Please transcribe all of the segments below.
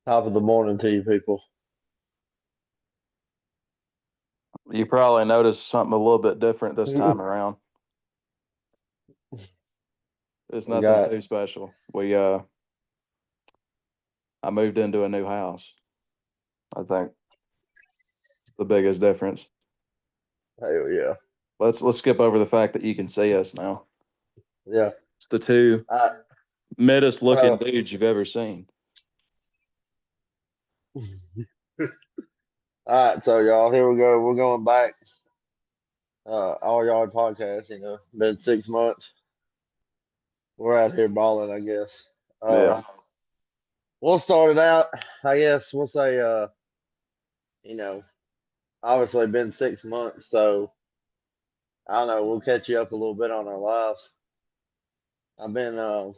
Top of the morning to you people. You probably noticed something a little bit different this time around. It's We nothing got, too special. I moved into a new house. I think it's the biggest difference. hell yeah. Let's skip over the fact that you can see us now. Yeah. It's the two I, middest looking uh, dudes you've ever seen. all right, so y'all, here we go. We're going back. All Yard podcast, been 6 months. We're out here balling, I guess. Yeah. We'll start it out. I guess we'll say, you know, obviously been 6 months, so I don't know. We'll catch you up a little bit on our lives. I've been, I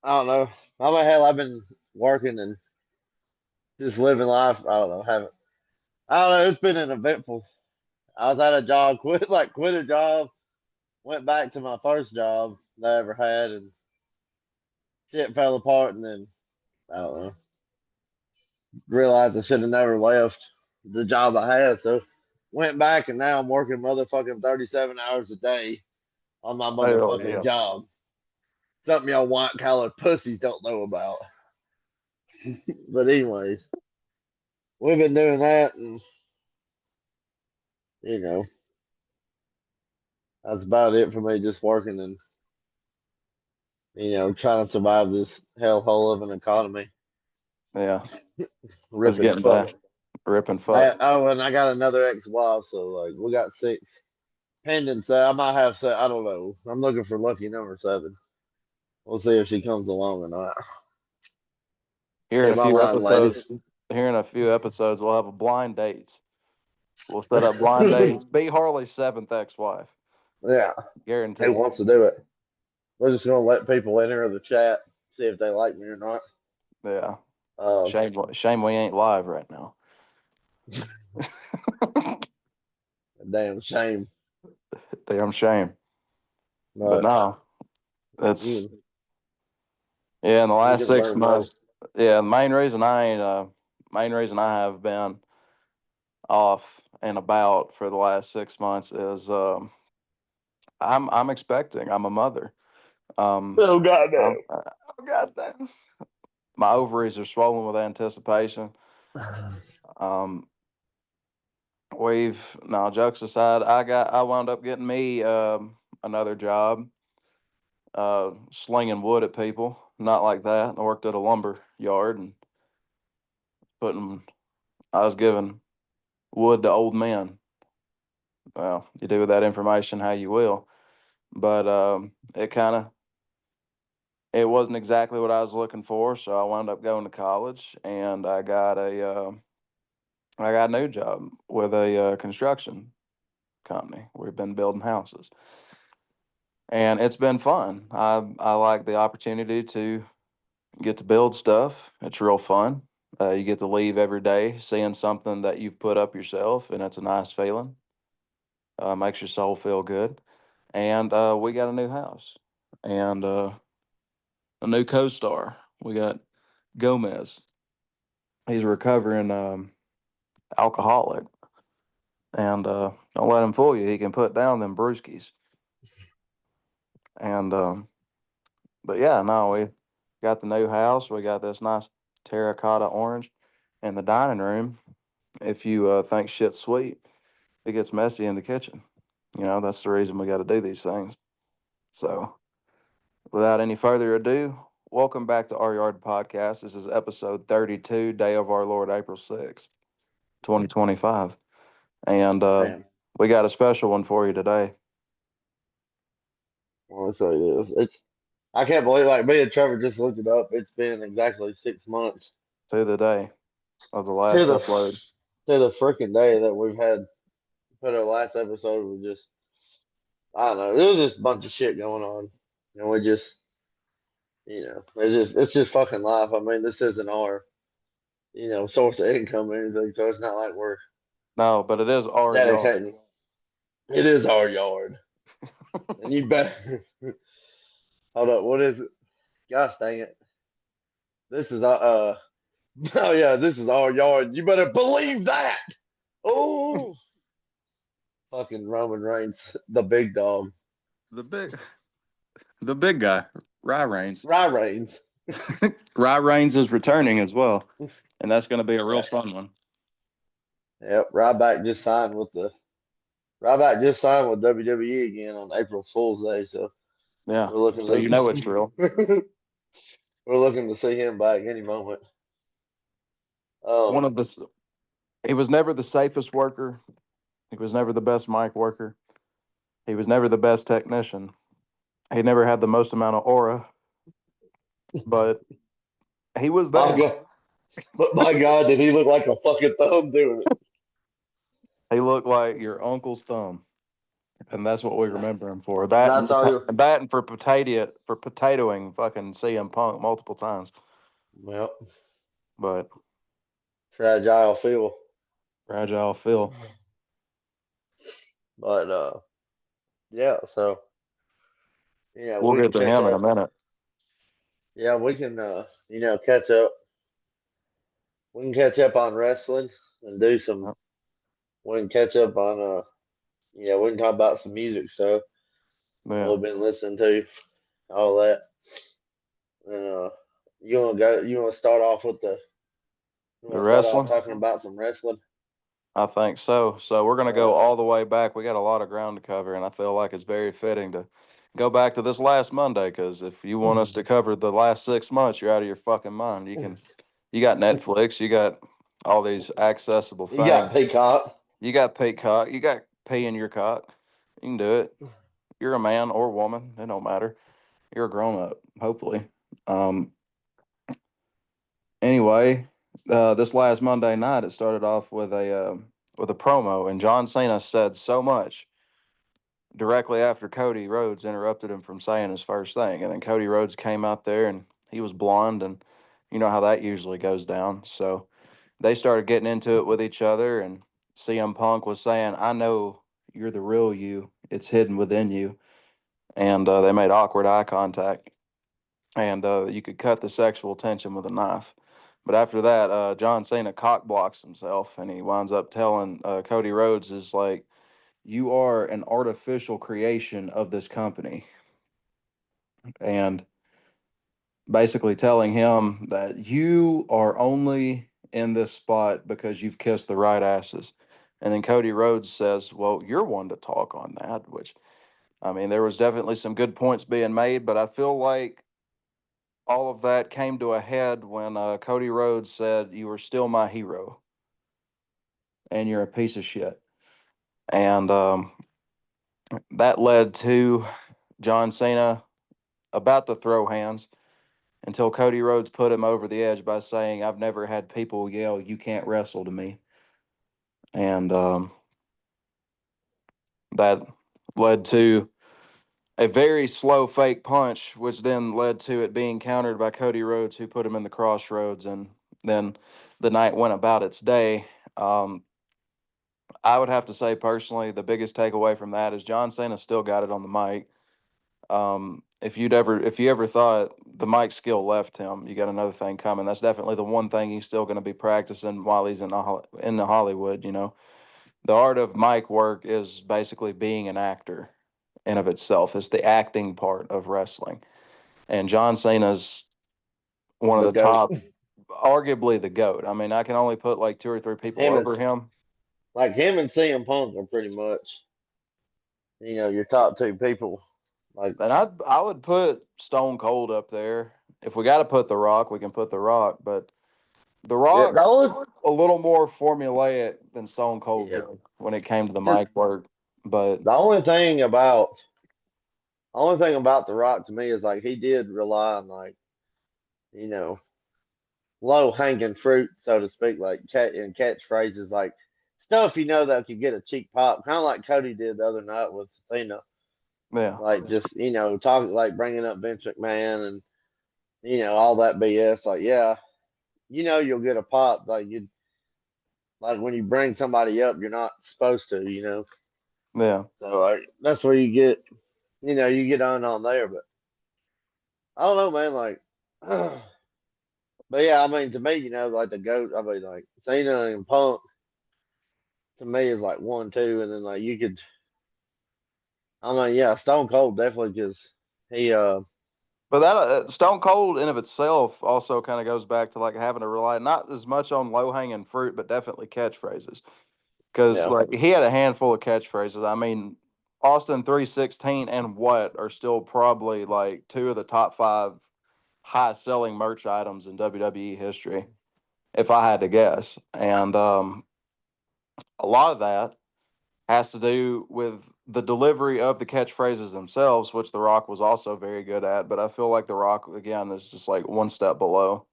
don't know. I mean, hell, I've been working and just living life. I don't know. I don't know. It's been an eventful. I was at a job, quit a job, went back to my first job that I ever had, and shit fell apart. And then I don't know, realized I should have never left the job I had. So went back, and now I'm working motherfucking 37 hours a day on my Hell motherfucking yeah. job. Something y'all white collar pussies don't know about. But anyways, we've been doing that, and you know, that's about it for me. Just working and trying to survive this hellhole of an economy. Yeah. It's Ripping getting fuck. bad. Ripping fuck. And I got another ex-wife, so like we got six pending. So I might have seven. I don't know. I'm looking for lucky number seven. We'll see if she comes along or not. Here in Get a my few line, ladies. episodes, here in a few episodes, we'll have a blind dates. We'll set up blind dates. Be Harley's seventh ex-wife. Yeah, who Guaranteed. wants to do it? We're just gonna let people enter the chat, see if they like me or not. Yeah. Um, Shame we ain't live right now. damn shame. Damn shame. But But no, it's you, yeah. In the you last can six learn more. months, yeah. The main reason I have been off and about for the last 6 months is I'm expecting. I'm a mother. Oh goddamn. Oh goddamn. My ovaries are swollen with anticipation. Um, we've now jokes aside, I wound up getting me another job, slinging wood at people. Not like that. I worked at a lumber yard and putting. I was giving wood to old men. Well, you do with that information how you will, but it wasn't exactly what I was looking for. So I wound up going to college, and I got a new job with a construction company. We've been building houses, and it's been fun. I like the opportunity to get to build stuff. It's real fun. You get to leave every day seeing something that you've put up yourself, and it's a nice feeling. Makes your soul feel good. And we got a new house and a new co-star. We got Gomez. He's a recovering alcoholic, and don't let him fool you. He can put down them brewskis. And but yeah, no, we got the new house. We got this nice terracotta orange in the dining room. If you think shit's sweet, it gets messy in the kitchen. That's the reason we got to do these things. So, without any further ado, welcome back to Our Yard Podcast. This is episode 32, day of our Lord, April 6th, 2025. And Damn. we got a special one for you today. Well, so it's. I can't believe like me and Trevor just looked it up. It's been exactly 6 months To the day of the to last the upload. to the freaking day that we've had put our last episode. Was just I don't know. It was just a bunch of shit going on, and we just it's just fucking life. I mean, this isn't our source of income or anything, so it's not like we're No, but it is our yard. dedicating. It is our yard, and you better hold up. What is it? Gosh dang it! This is oh yeah, this is our yard. You better believe that. Oh, fucking Roman Reigns, the big dog. The big, the big guy, Rye Reigns. Rye Reigns. Rye Reigns is returning as well, and that's going to be a real Yeah. fun one. Yep. Ryback just signed with WWE again on April Fool's Day, so Yeah, we're looking so you know it's real. we're looking to see him back any moment. One Um, of the, he was never the safest worker. He was never the best mic worker. He was never the best technician. He never had the most amount of aura, but he was my there. God, but my God, did he look like a fucking thumb doing it? He looked like your uncle's thumb, and that's what we remember him for. And That I and tell you, for potatoing fucking CM Punk multiple times. well, But fragile feel. fragile Phil. But yeah, so We'll we get can to catch him in a up. minute. Yeah, we can catch up. We can catch up on wrestling and do some. We can catch up on we can talk about some music stuff. What Yeah. we've been listening to, all that. And you wanna go? You wanna start off with the? You The wanna start off wrestling? talking about some wrestling? I think so. So we're going to go Uh, all the way back. We got a lot of ground to cover, and I feel like it's very fitting to go back to this last Monday because if you want us to cover the last 6 months, you're out of your fucking mind. You got Netflix, you got all these accessible you got things. Peacock. You got Peacock, you got pee in your cock. You can do it. You're a man or woman, it don't matter. You're a grown up, hopefully. Um, anyway, this last Monday night, it started off with a promo, and John Cena said so much directly after Cody Rhodes interrupted him from saying his first thing, and then Cody Rhodes came out there, and he was blonde, and you know how that usually goes down. So they started getting into it with each other, and CM Punk was saying, "I know you're the real you. It's hidden within you," and they made awkward eye contact, and you could cut the sexual tension with a knife. But after that, John Cena cock blocks himself, and he winds up telling Cody Rhodes is like, "You are an artificial creation of this company," and basically telling him that you are only in this spot because you've kissed the right asses. And then Cody Rhodes says, "Well, you're one to talk on that," which, I mean, there was definitely some good points being made, but I feel like all of that came to a head when Cody Rhodes said, "You are still my hero, and you're a piece of shit." And that led to John Cena about to throw hands until Cody Rhodes put him over the edge by saying, "I've never had people yell, 'You can't wrestle' to me." And that led to a very slow fake punch, which then led to it being countered by Cody Rhodes, who put him in the crossroads. And then the night went about its day. Um, I would have to say personally, the biggest takeaway from that is John Cena still got it on the mic. If you ever thought the mic skill left him, you got another thing coming. That's definitely the one thing he's still going to be practicing while he's in the Hollywood. You know, the art of mic work is basically being an actor in of itself. It's the acting part of wrestling, and John Cena's one of The the goat. top, arguably the goat. I mean, I can only put like two or three people Him and over him, him and CM Punk are pretty much your top two people. Like and I would put Stone Cold up there. If we got to put The Rock, we can put The Rock, but The yeah, Rock the only a little more formulaic than Stone Cold yeah, did when it came to the 'cause mic work. But the only thing about The Rock to me is like he did rely on like you know low hanging fruit, so to speak, like catchphrases, like stuff that could get a cheap pop, kind of like Cody did the other night with Cena, yeah, like just talking like bringing up Vince McMahon and all that BS. Like yeah, you'll get a pop like when you bring somebody up, you're not supposed to. yeah. So like that's where you get on there, but I don't know, man. Like But yeah, I mean, to me, like the GOAT, I mean, like Cena and Punk, to me, is like 1, 2. And then, like, you could, I mean, yeah, Stone Cold definitely, because he, But that Stone Cold in of itself also kind of goes back to like having to rely not as much on low hanging fruit, but definitely catchphrases. Because yeah, like he had a handful of catchphrases. I mean, Austin 316 and what are still probably like two of the top five high selling merch items in WWE history, if I had to guess. And a lot of that has to do with the delivery of the catchphrases themselves, which The Rock was also very good at. But I feel like The Rock, again, is just like one step below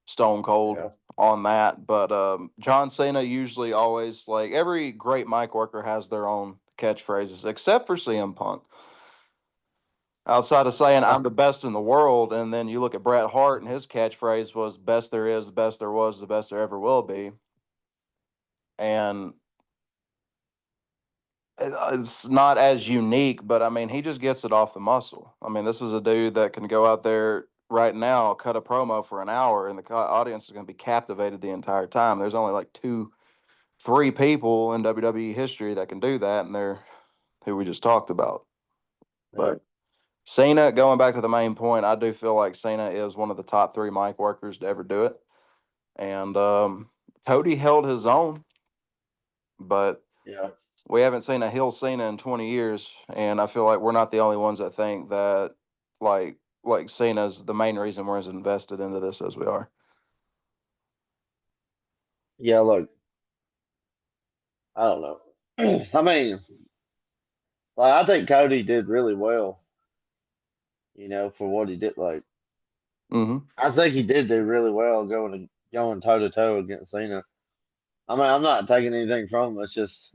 Stone Cold yeah, on that. But John Cena usually always, like, every great mic worker has their own catchphrases, except for CM Punk. Outside of saying yeah, I'm the best in the world, and then you look at Bret Hart and his catchphrase was "best there is, the best there was, the best there ever will be," and it's not as unique, but I mean, he just gets it off the muscle. I mean, this is a dude that can go out there right now, cut a promo for an hour, and the audience is going to be captivated the entire time. There's only like two, three people in WWE history that can do that, and they're who we just talked about. yeah, But Cena, going back to the main point, I do feel like Cena is one of the top three mic workers to ever do it. And Cody held his own, but yeah. we haven't seen a heel Cena in 20 years, and I feel like we're not the only ones that think that like Cena's the main reason we're as invested into this as we are. Yeah, look, I don't know. I mean, like, I think Cody did really well, for what he did. Like, Mm-hmm. I think he did do really well going toe to toe against Cena. I mean, I'm not taking anything from him. It's just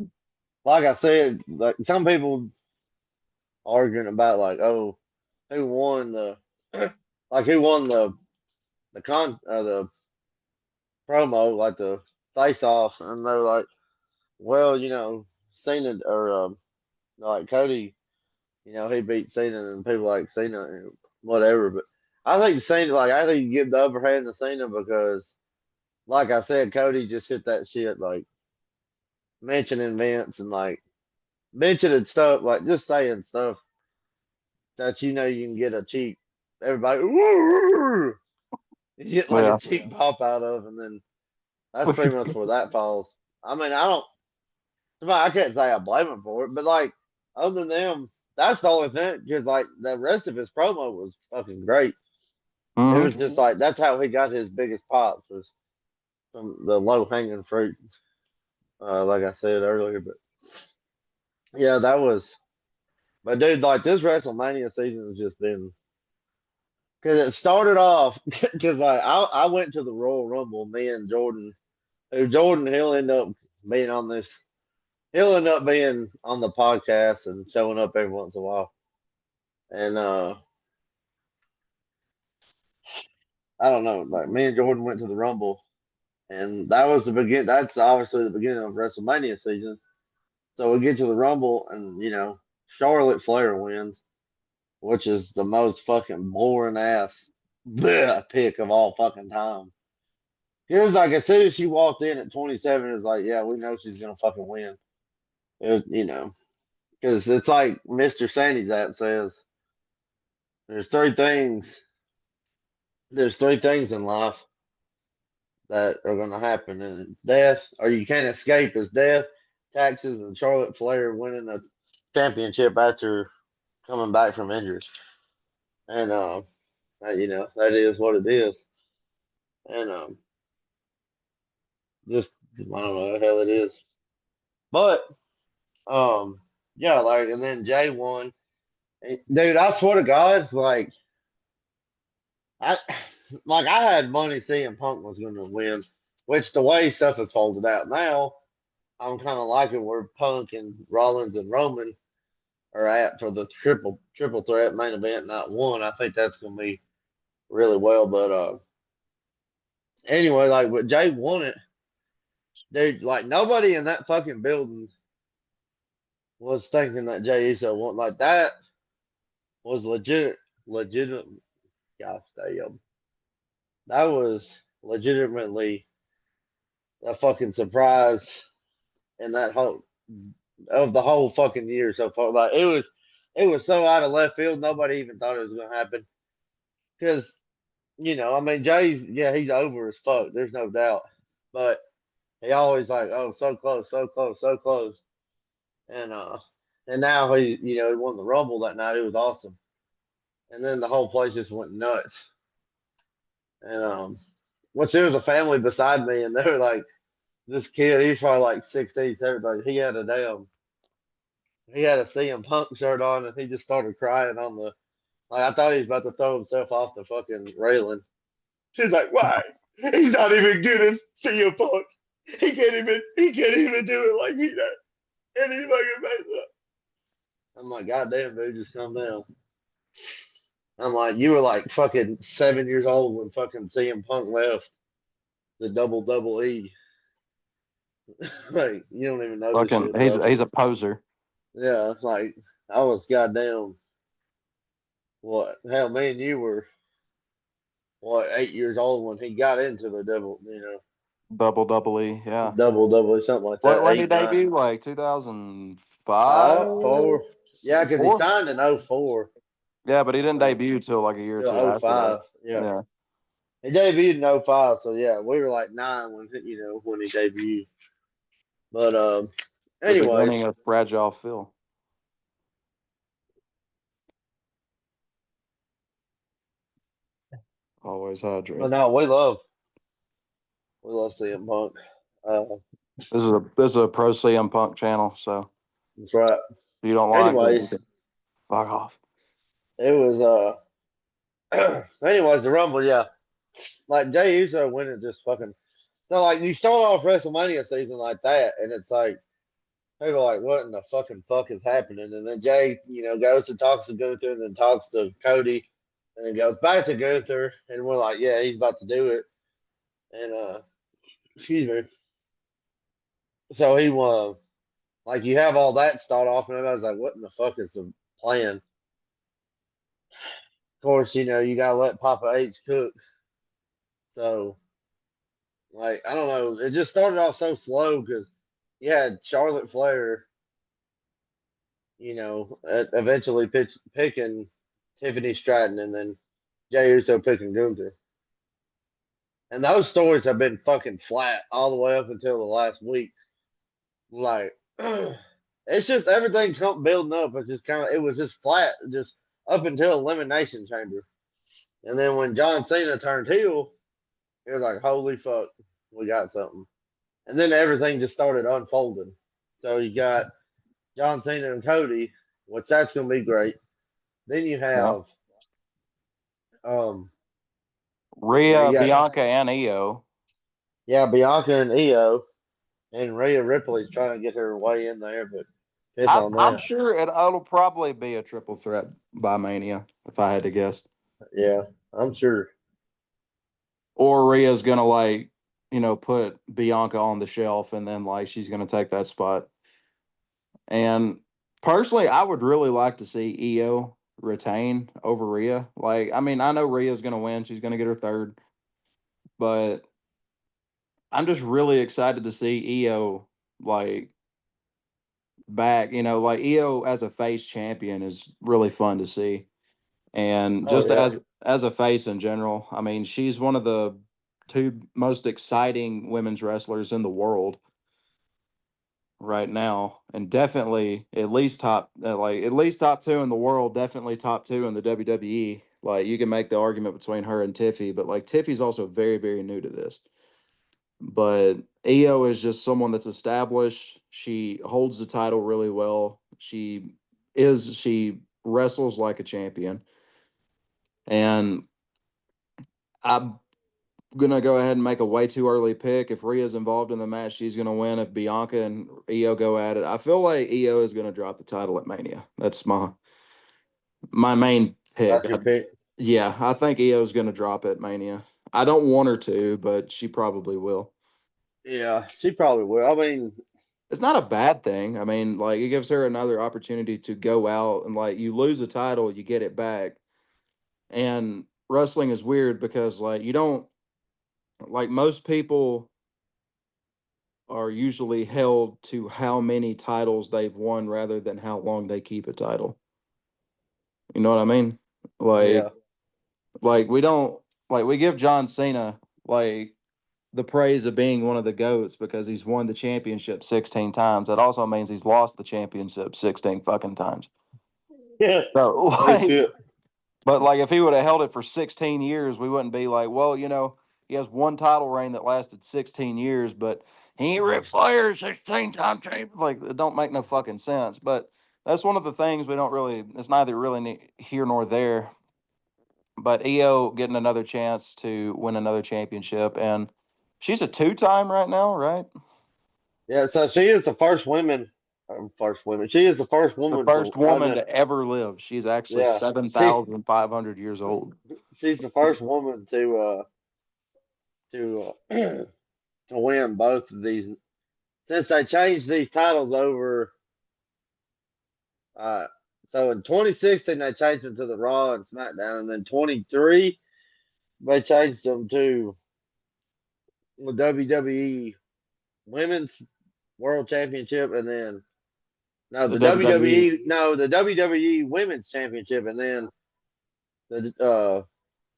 like I said, like some people arguing about like, oh, who won the like who won the promo, like the face off, and they're like, well, Cena or like Cody, he beat Cena, and people like Cena, whatever. But I think you give the upper hand to Cena because, like I said, Cody just hit that shit, like mentioning Vince and like mentioning stuff, like just saying stuff that you can get a cheap, everybody, you get like a Yeah. cheap pop out of, and then that's pretty much where that falls. I mean, I can't say I blame him for it, but like, other than them, that's the only thing, because like the rest of his promo was fucking great. It Mm-hmm. was just like, that's how he got his biggest pops, was from the low hanging fruit, like I said earlier. But yeah, but dude, like this WrestleMania season has just been, because it started off, because like I went to the Royal Rumble, me and Jordan, who Jordan, being on this, he'll end up being on the podcast and showing up every once in a while. And I don't know, like me and Jordan went to the Rumble, and that's obviously the beginning of WrestleMania season. So we get to the Rumble, and Charlotte Flair wins, which is the most fucking boring ass pick of all fucking time. It was like as soon as she walked in at 27, it's like, yeah, we know she's gonna fucking win. Because it's like Mr. Sandy's app says, there's three things. There's three things in life that are gonna happen, and death, or you can't escape, is death, taxes, and Charlotte Flair winning a championship after coming back from injury. And that is what it is. And just I don't know what the hell it is. But um yeah, like, and then Jay won. Dude, I swear to God, like I I had money seeing Punk was gonna win, which the way stuff is folded out now, I'm kinda liking where Punk and Rollins and Roman are at for the triple threat main event, not one. I think that's gonna be really well. But anyway, like, but Jay won it. Dude, like nobody in that fucking building was thinking that Jay Uso won. Like that was legit. Gosh damn. that was legitimately a fucking surprise in that whole of the whole fucking year so far. Like it was so out of left field. Nobody even thought it was gonna happen. Because I mean, Jay's yeah, he's over as fuck. There's no doubt. But he always like, oh, so close, so close, so close. And and now he won the Rumble that night. It was awesome. And then the whole place just went nuts. And which there was a family beside me, and they were like, this kid, he's probably like 16, 17. He had a CM Punk shirt on, and he just started crying on the. Like I thought he was about to throw himself off the fucking railing. She's like, why? He's not even good as CM Punk. He can't even do it like he does. And he fucking makes up. I'm like, God damn, dude, just calm down. I'm like, you were like fucking 7 years old when fucking CM Punk left the double E. Like, you don't even know this Fucking, shit, bro. he's a poser. Yeah, like I was goddamn what hell me and you were what 8 years old when he got into the Double E, yeah. double something like that. When did he Eight, nine, debut? Like 2005, five, four. Yeah, because he 4. signed in '04, Yeah, but he I didn't think. debut till like a year or Till two after that. '05. Yeah. Yeah, He debuted in '05, so yeah, we were like nine when he debuted. But the anyways, beginning of Fragile Phil. Always but hydrate. no, we love CM Punk. Uh, This is a pro CM Punk channel, so that's right. if you don't like it, you Anyways, can fuck off. it was anyways the Rumble, yeah. Like Jay Uso winning just fucking so like you start off WrestleMania season like that, and it's like people are like, what in the fuck is happening? And then Jay, goes to talks to Gunther and then talks to Cody and then goes back to Gunther and we're like, yeah, he's about to do it. And excuse me. So he won. Like you have all that start off and everybody's like, what in the fuck is the plan? Of course, you gotta let Papa H cook. So like I don't know, it just started off so slow because you had Charlotte Flair, eventually picking Tiffany Stratton and then Jey Uso picking Gunther. And those stories have been fucking flat all the way up until the last week. Like, it's just everything come building up. It was just flat, just up until Elimination Chamber. And then when John Cena turned heel, it was like, holy fuck, we got something. And then everything just started unfolding. So you got John Cena and Cody, which that's going to be great. Then you Yeah, have, um, you Rhea, got, Bianca, and Io. yeah, Bianca and Io, and Rhea Ripley's trying to get her way in there, but piss on I'm that. sure it'll probably be a triple threat by Mania, if I had to guess. Yeah, I'm sure. Or Rhea's gonna put Bianca on the shelf, and then like she's gonna take that spot. And personally, I would really like to see Io retain over Rhea. Like, I mean, I know Rhea's gonna win; she's gonna get her third, but I'm just really excited to see Io like back. Like Io as a face champion is really fun to see. And Oh just yeah. as a face in general, I mean, she's one of the two most exciting women's wrestlers in the world right now, and definitely at least top two in the world, definitely top two in the WWE. Like you can make the argument between her and Tiffy, but like Tiffy's also very very new to this. But Io is just someone that's established. She holds the title really well. She wrestles like a champion. And I'm gonna go ahead and make a way too early pick. If Rhea's involved in the match, she's gonna win. If Bianca and Io go at it, I feel like Io is gonna drop the title at Mania. That's my main pick. That's your pick. Yeah, I think Io's gonna drop at Mania. I don't want her to, but she probably will. Yeah, she probably will. I mean, It's not a bad thing. I mean, like it gives her another opportunity to go out and like you lose a title, you get it back. And wrestling is weird because like you don't like most people are usually held to how many titles they've won rather than how long they keep a title. You know what I mean? Like Yeah. like we don't like we give John Cena like the praise of being one of the GOATs because he's won the championship 16 times. That also means he's lost the championship 16 fucking times. Yeah. So They like should. but like if he would have held it for 16 years, we wouldn't be like, well, he has one title reign that lasted 16 years, but he ain't Ric Flair 16-time champion. Like it don't make no fucking sense. But that's one of the things we don't really. It's neither really here nor there. But EO getting another chance to win another championship, and she's a two-time right now, right? Yeah. So she is the first woman. First woman. She is the first The woman to first run woman it. to ever live. She's actually Yeah. She 7,500 years old. she's the first woman to to win both of these since they changed these titles over. Uh, so in 2016 they changed them to the Raw and SmackDown, and then 23 they changed them to the WWE Women's World Championship, and then no, The the WWE. WWE no, the WWE Women's Championship, and then the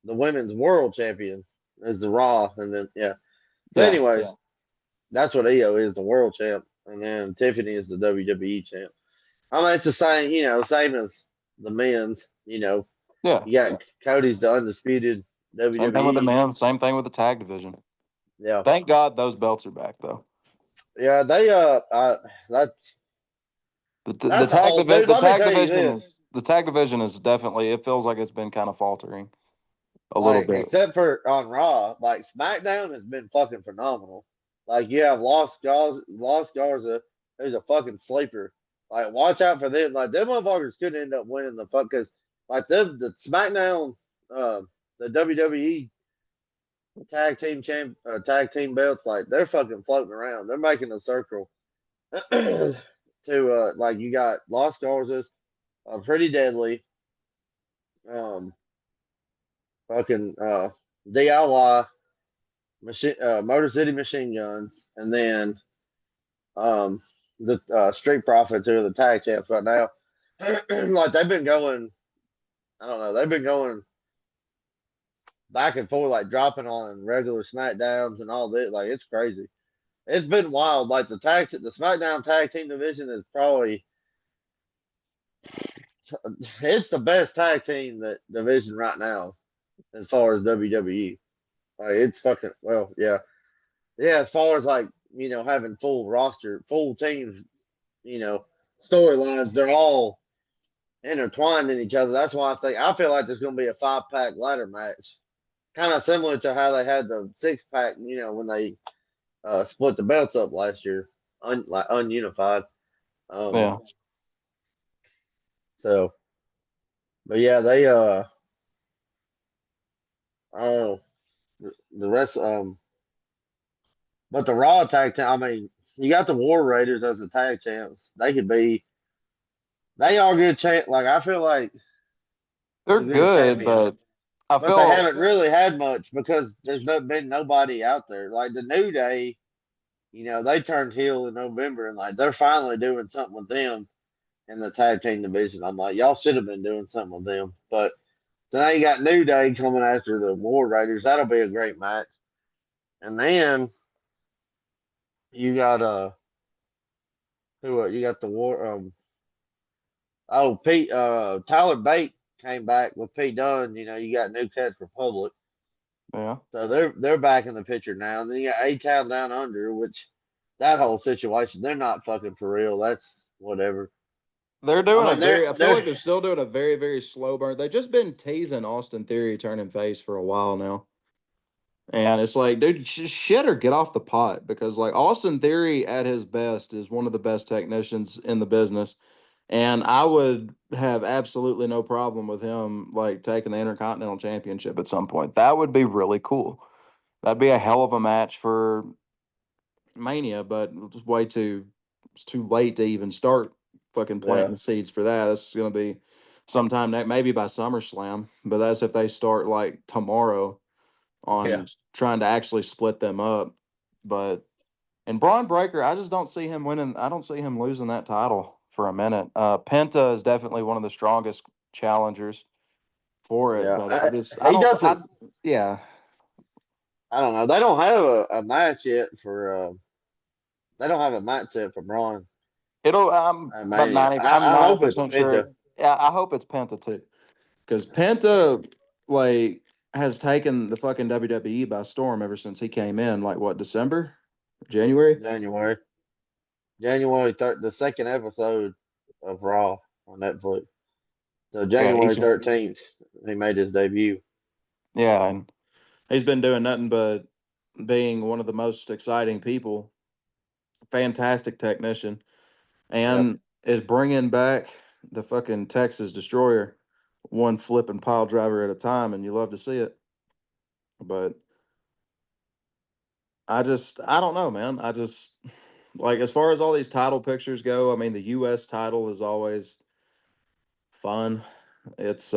Women's World Champion is the Raw, and then yeah. So, Yeah. anyways, that's what Io is, the World Champ, and then Tiffany is the WWE Champ. I mean, it's the same, same as the men's. Yeah. You got Cody's the undisputed Same thing with the WWE. men. Same thing with the tag division. Yeah, Thank God those belts are back, though. yeah, that's The that's a tag whole division. dude. The Let me tag tell you division this. is the tag division is definitely. It feels like it's been kind of faltering a little Like, bit. except for on Raw, like SmackDown has been fucking phenomenal. Like, you have Lost Garza, who's a fucking sleeper. Like, watch out for them. Like, them motherfuckers could end up winning the fuck because, like, the SmackDown, uh, the WWE tag team belts, like, they're fucking floating around. They're making a circle. To like, you got Lost Garzas, Pretty Deadly, um, fucking DIY. Motor City Machine Guns, and then the Street Profits, who are the tag champs right now. Like they've been going, I don't know, they've been going back and forth, like dropping on regular Smackdowns and all this. Like it's crazy. It's been wild. Like the SmackDown tag team division is probably it's the best tag team that division right now as far as WWE. Like it's fucking well, yeah, yeah. As far as like having full roster, full teams you know, storylines, they're all intertwined in each other. That's why I feel like there's going to be a 5-pack ladder match, kind of similar to how they had the 6-pack. When they split the belts up last year, like ununified. Um, Yeah. so, but yeah, they I don't know the rest. But the Raw tag team. I mean, you got the War Raiders as the tag champs. They could be. They are good champ. Like I feel like They're they're good good, champions. but I But they feel haven't really had much because there's been nobody out there. Like the New Day, they turned heel in November and like they're finally doing something with them in the tag team division. I'm like, y'all should have been doing something with them. But so now you got New Day coming after the War Raiders. That'll be a great match. And then you got who you got the War Pete Tyler Bate came back with Pete Dunne. You got New Cats Republic. yeah. So they're back in the picture now. And then you got A Town Down Under, which that whole situation, they're not fucking for real. That's whatever. They're I doing a mean, very I feel like they're still doing a very, very slow burn. They've just been teasing Austin Theory turning face for a while now. And it's like, dude, shit or get off the pot because like Austin Theory at his best is one of the best technicians in the business. And I would have absolutely no problem with him like taking the Intercontinental Championship at some point. That would be really cool. That'd be a hell of a match for Mania, but it's too late to even start fucking yeah, planting seeds for that. That's gonna be sometime maybe by SummerSlam, but that's if they start like tomorrow. Yeah, on trying to actually split them up. But and Braun Breaker, I just don't see him winning. I don't see him losing that title for a minute. Penta is definitely one of the strongest challengers for it, yeah. but I He don't, doesn't. yeah. I don't know. They don't have a match yet for. They don't have a match yet for Braun It'll, but Mania. I'm I ninety hope it's percent sure. Penta. Yeah, I hope it's Penta too, because Penta like has taken the fucking WWE by storm ever since he came in. Like what, December, January? January. January 3rd, the second episode of Raw on Netflix. So Yeah, January 13th, he made his debut. yeah, and he's been doing nothing but being one of the most exciting people. Fantastic technician, Yep. and is bringing back the fucking Texas Destroyer, one flipping pile driver at a time, and you love to see it. But I don't know, man. I just like as far as all these title pictures go. I mean, the U.S. title is always fun. It's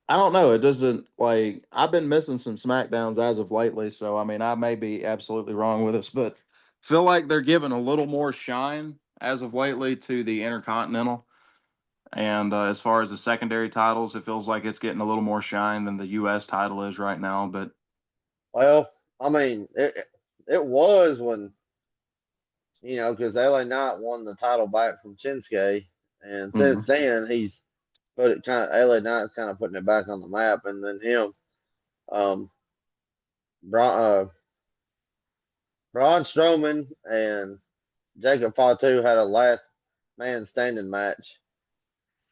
I don't know. It doesn't like I've been missing some SmackDowns as of lately, so I mean I may be absolutely wrong with this, but feel like they're giving a little more shine as of lately to the Intercontinental. And as far as the secondary titles, it feels like it's getting a little more shine than the U.S. title is right now. But Well, I mean, it was when, because LA Knight won the title back from Shinsuke. And mhm. since then, he's put it kind of, LA Knight's kind of putting it back on the map. And then him, um, Braun, Braun Strowman and Jacob Fatu had a last man standing match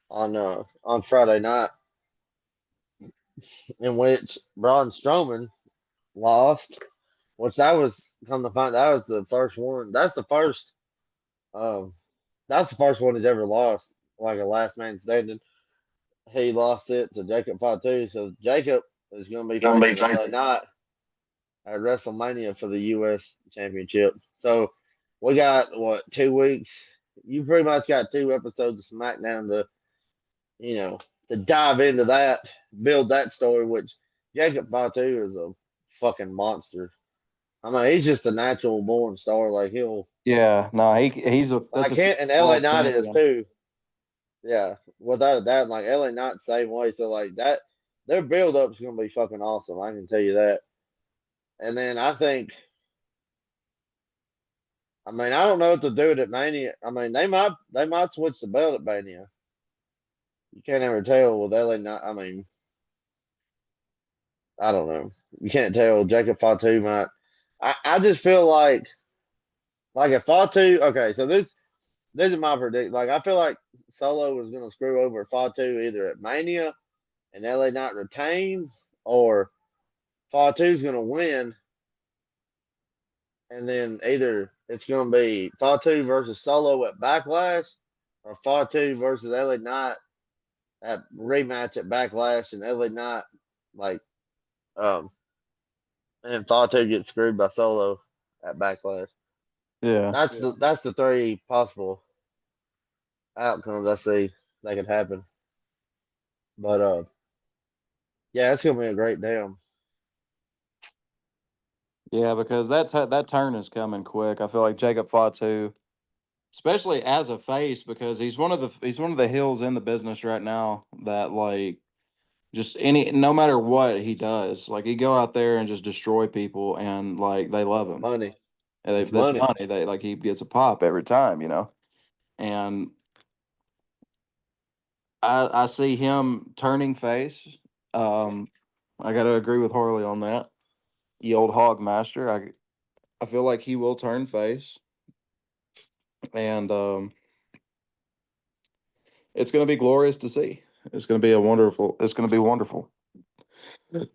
on Friday night, in which Braun Strowman lost, which that was come to find that was the first one. Um that's the first one he's ever lost, like a last man standing. He lost it to Jacob Fatu, so Jacob is going to be Gonna be facing facing. LA Knight at WrestleMania for the U.S. Championship. So we got what 2 weeks. You pretty much got 2 episodes of SmackDown you know to dive into that, build that story. Which Jacob Fatu is a fucking monster. I mean, he's just a natural born star. Like he'll Yeah, no, he's a that's like a him and LA world Knight is champion. too. Yeah, without a doubt. Like LA Knight same way. So like that, their build up's gonna be fucking awesome. I can tell you that. And then I think, I mean, I don't know what to do at Mania. I mean, they might switch the belt at Mania. You can't ever tell with LA Knight. I mean, I don't know. You can't tell. Jacob Fatu might. I just feel like if Fatu. Okay, so this is my prediction. Like I feel like Solo was gonna screw over Fatu either at Mania and LA Knight retains, or Fatu's gonna win, and then either it's gonna be Fatu versus Solo at Backlash, or Fatu versus LA Knight at rematch at Backlash, and LA Knight like um and Fatu gets screwed by Solo at Backlash. Yeah, That's the three possible outcomes I see that could happen. But yeah, it's gonna be a great damn. yeah, because that turn is coming quick. I feel like Jacob Fatu, especially as a face, because he's one of the heels in the business right now that like just any no matter what he does, like he go out there and just destroy people, and like they love It's him. money. And It's that's money. money. They like he gets a pop every time, you know. And I see him turning face. Um, I got to agree with Harley on that. The old hog master. I feel like he will turn face, and it's going to be glorious to see. It's going to be a wonderful. It's going to be wonderful. You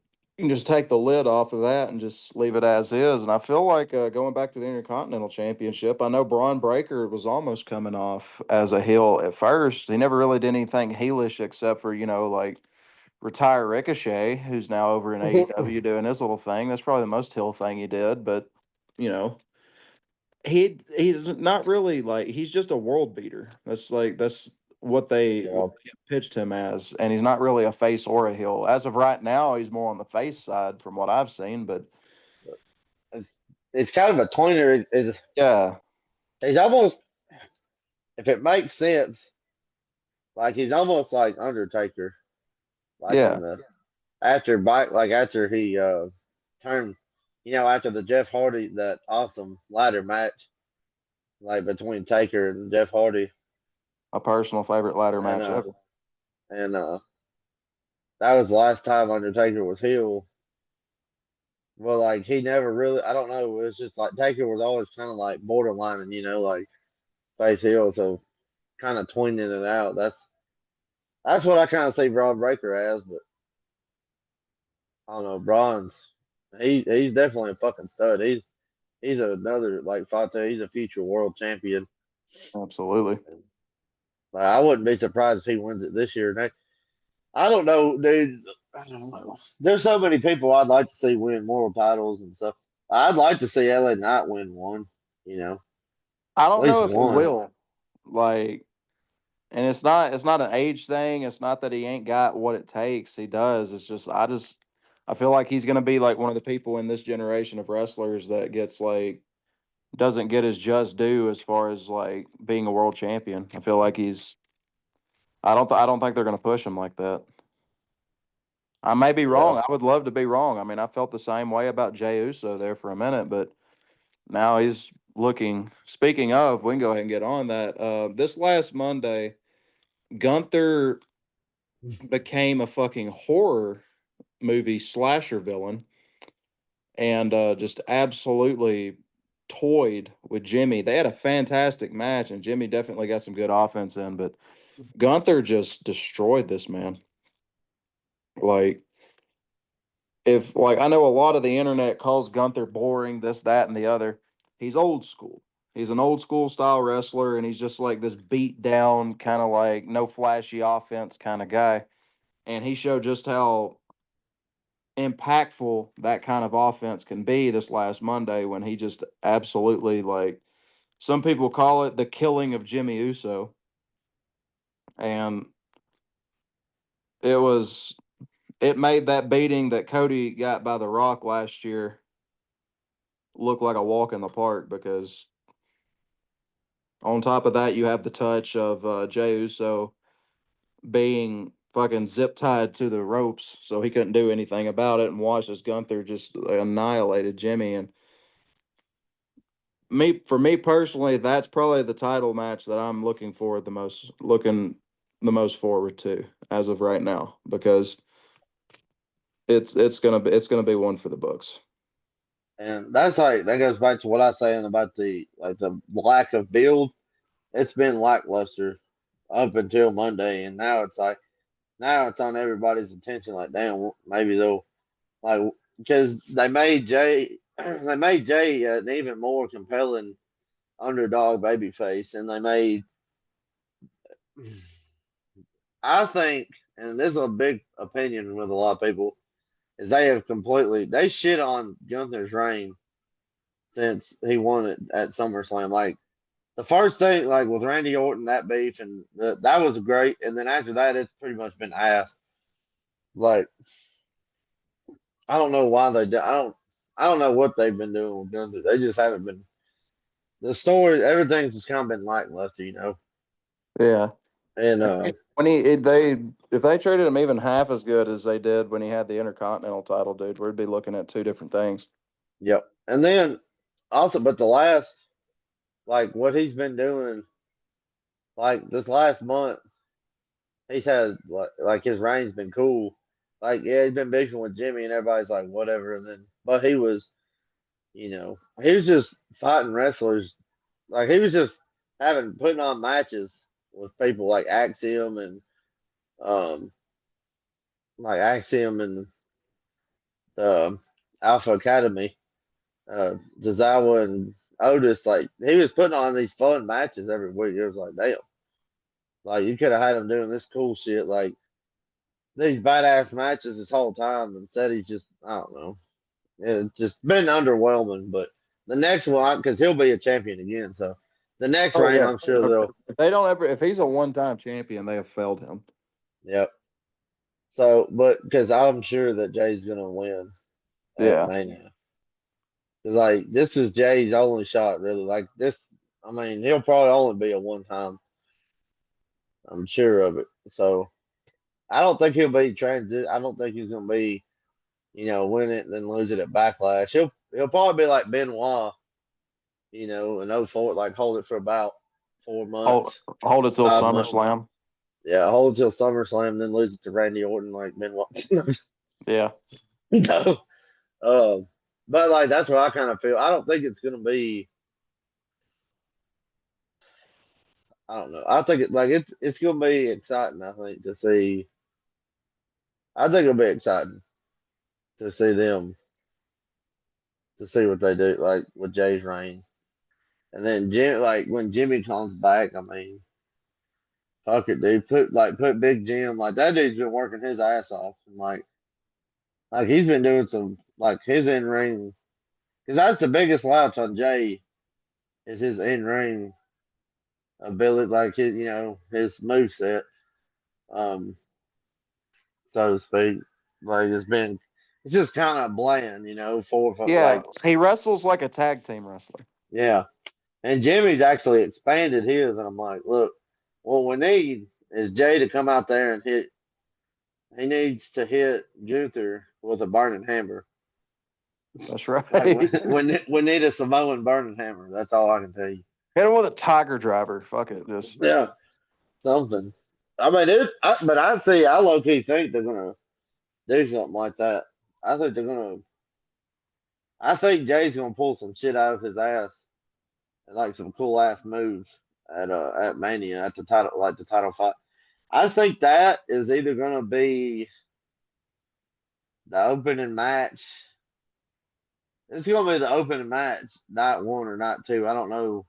can just take the lid off of that and just leave it as is. And I feel like going back to the Intercontinental Championship, I know Braun Breaker was almost coming off as a heel at first. He never really did anything heelish except for, like retire Ricochet, who's now over in AEW doing his little thing. That's probably the most heel thing he did. But, you know, he's not really like he's just a world beater. That's what they Yeah, have pitched him as, and he's not really a face or a heel. As of right now, he's more on the face side from what I've seen. But it's, it's kind of a tweener. yeah, He's almost, if it makes sense, like he's almost like Undertaker, like yeah, in the after bike, like after he turned, after the Jeff Hardy that awesome ladder match, like between Taker and Jeff Hardy, a personal favorite ladder and match ever. that was the last time Undertaker was heel. Well, like he never really, I don't know. It was just like Taker was always kind of like borderline, and like face heel, so kind of tweening it out. That's what I kind of see Braun Breaker as, but I don't know. Braun's he's definitely a fucking stud. He's another like Fatu. He's a future world champion. Absolutely. Like, I wouldn't be surprised if he wins it this year. I don't know, dude. I don't know. There's so many people I'd like to see win world titles and stuff. I'd like to see LA Knight win one. I At don't least know if he one. will. Like, and it's not an age thing. It's not that he ain't got what it takes. He does. It's just I feel like he's gonna be like one of the people in this generation of wrestlers that gets like doesn't get his just due as far as like being a world champion. I feel like I don't think they're gonna push him like that. I may be Yeah, wrong. I would love to be wrong. I mean, I felt the same way about Jey Uso there for a minute, but now he's looking. Speaking of, we can go ahead and get on that. This last Monday, Gunther became a fucking horror movie slasher villain and just absolutely toyed with Jimmy. They had a fantastic match, and Jimmy definitely got some good offense in, but Gunther just destroyed this man. Like, if like I know a lot of the internet calls Gunther boring, this, that, and the other. He's old school. He's an old school style wrestler, and he's just like this beat down, kind of like no flashy offense kind of guy. And he showed just how impactful that kind of offense can be this last Monday when he just absolutely like some people call it the killing of Jimmy Uso. And it was it made that beating that Cody got by The Rock last year look like a walk in the park because on top of that, you have the touch of Jey Uso being fucking zip tied to the ropes, so he couldn't do anything about it. And watch as Gunther just annihilated Jimmy. And for me personally, that's probably the title match that I'm looking the most forward to as of right now because it's gonna be one for the books. and that's like that goes back to what I was saying about the lack of build. It's been lackluster up until Monday, and now it's on everybody's attention. Like, damn, maybe they'll like because they made Jay an even more compelling underdog babyface, and they made. I think, and this is a big opinion with a lot of people, is they shit on Gunther's reign since he won it at SummerSlam. Like the first thing, like with Randy Orton, that beef, and that was great, and then after that, it's pretty much been ass. Like I don't know why they do. I don't know what they've been doing with Gunther. They just haven't been. The story, everything's just kind of been lackluster. Yeah. And When if they traded him even half as good as they did when he had the Intercontinental title, dude, we'd be looking at two different things. yep. And then also, but the last, like what he's been doing, like this last month, he's had like his reign's been cool. Like yeah, he's been beefing with Jimmy, and everybody's like whatever. And then, but he was just fighting wrestlers. Like he was just putting on matches with people um like Axiom and the Alpha Academy, Zazawa and Otis. Like he was putting on these fun matches every week. It was like damn, like you could have had him doing this cool shit, like these badass matches this whole time. Instead, he's just I don't know. It's just been underwhelming. But the next one, because he'll be a champion again, so The next Oh reign, yeah. I'm sure they'll. If they don't ever, if he's a one-time champion, they have failed him. Yep. So, but because I'm sure that Jay's gonna win at Yeah. Mania. 'Cause, like, this is Jay's only shot, really. Like this, I mean, he'll probably only be a one time. I'm sure of it. So I don't think he'll be transit. I don't think he's gonna be, win it and then lose it at Backlash. He'll probably be like Benoit, and 04, like hold it for about 4 months, Hold it till 5 months. SummerSlam. Yeah, hold it till SummerSlam, then lose it to Randy Orton like Benoit. Yeah. No. Um, but like that's what I kind of feel. I don't think it's gonna be. I don't know. I think it's gonna be exciting. I think to see. I think it'll be exciting to see them to see what they do, like with Jay's reign, and then like when Jimmy comes back. I mean, fuck it, dude. Put Big Jim like that dude's been working his ass off, and like he's been doing some like his in ring because that's the biggest slouch on Jay is his in ring ability, like his move set, um, so to speak. Like it's just kind of bland, for Yeah. like He wrestles like a tag team wrestler. yeah. And Jimmy's actually expanded his, and I'm like, look, what we need is Jay to come out there and hit. He needs to hit Gunther with a burning hammer. That's Like right. we need a Samoan burning hammer. That's all I can tell you. Hit him with a tiger driver. Fuck it. Just Yeah, something. I mean, but I low key think they're gonna do something like that. I think they're gonna. I think Jay's gonna pull some shit out of his ass and like some cool ass moves at Mania at the title, like the title fight. I think that is either gonna be the opening match. It's gonna be the opening match, night one or night two. I don't know.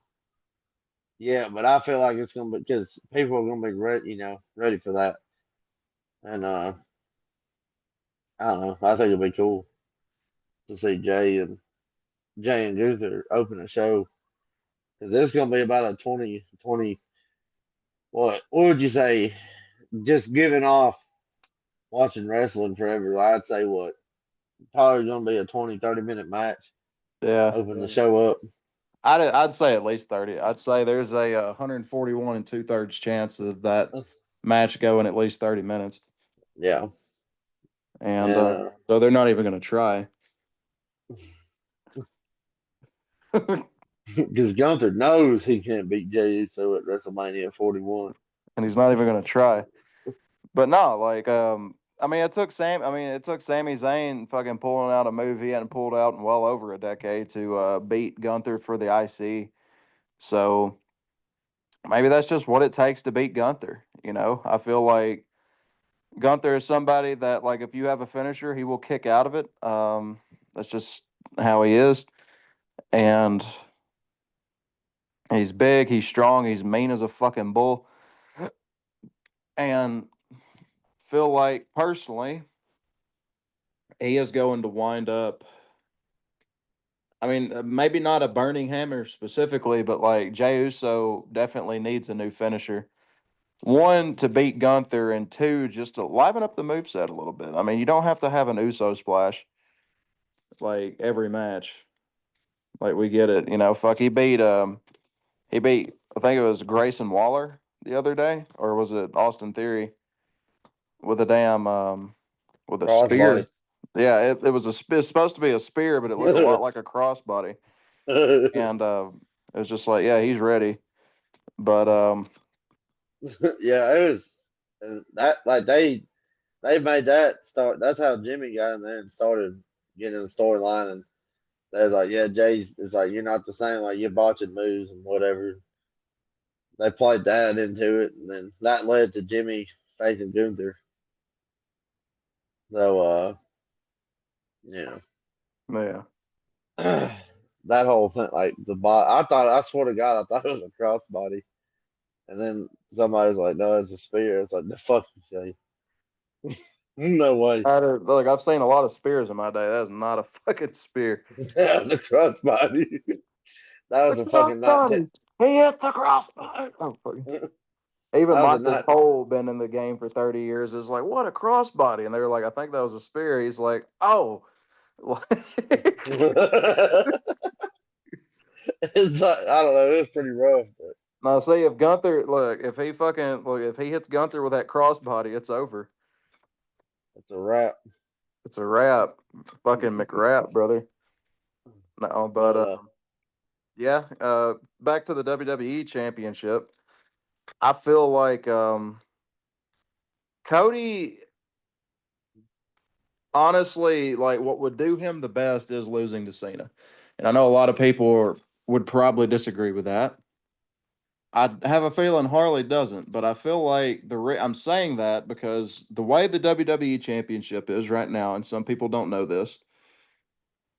Yeah, but I feel like it's gonna be because people are gonna be ready, ready for that. And I don't know. I think it'd be cool to see Jay and Gunther open a show because it's gonna be about a 20. What would you say? Just giving off watching wrestling forever. I'd say what probably gonna be a 20-30 minute match. yeah. Open the show up. I'd say at least 30. I'd say there's a 141 and 2/3 chance of that match going at least 30 minutes. Yeah, And and so they're not even going to try. because Gunther knows he can't beat Jey Uso at WrestleMania 41. And he's not even going to try. But no, like I mean it took Sami Zayn fucking pulling out a move he hadn't pulled out in well over a decade to beat Gunther for the IC. So maybe that's just what it takes to beat Gunther. I feel like Gunther is somebody that, like, if you have a finisher, he will kick out of it. That's just how he is. And he's big, he's strong, he's mean as a fucking bull. And feel like personally, he is going to wind up. I mean, maybe not a burning hammer specifically, but like Jey Uso definitely needs a new finisher. One, to beat Gunther, and two, just to liven up the moveset a little bit. I mean, you don't have to have an Uso splash like every match. Like, we get it. Fuck, he beat I think it was Grayson Waller the other day, or was it Austin Theory with a damn with a Crossbody. spear. Yeah, it was it's supposed to be a spear, but it looked a lot like a crossbody. And it was just like, yeah, he's ready. But Yeah, it was and that like they made that start. That's how Jimmy got in there and started getting in the storyline. And they was like, yeah, Jay's is like, you're not the same. Like you're botching moves and whatever. They played that into it, and then that led to Jimmy facing Gunther. So, you know, yeah, that whole thing, like I swear to God, I thought it was a crossbody. And then somebody's like, no, it's a spear. It's like, the fuck you say. No way. look, I've seen a lot of spears in my day. That's not a fucking spear. The crossbody. That The was a fucking crossbody. He hit the crossbody. Oh, fuck. That Even was a Michael night. Cole, been in the game for 30 years, is like, what a crossbody. And they were like, I think that was a spear. He's like, oh. It's like, I don't know. It was pretty rough, but Now, see, if Gunther, look, if he hits Gunther with that crossbody, it's over. it's a wrap. It's a wrap. Fucking McWrap, brother. No, but, But yeah, back to the WWE Championship. I feel like Cody, honestly, like what would do him the best is losing to Cena. And I know a lot of people would probably disagree with that. I have a feeling Harley doesn't, but I feel like I'm saying that because the way the WWE Championship is right now, and some people don't know this,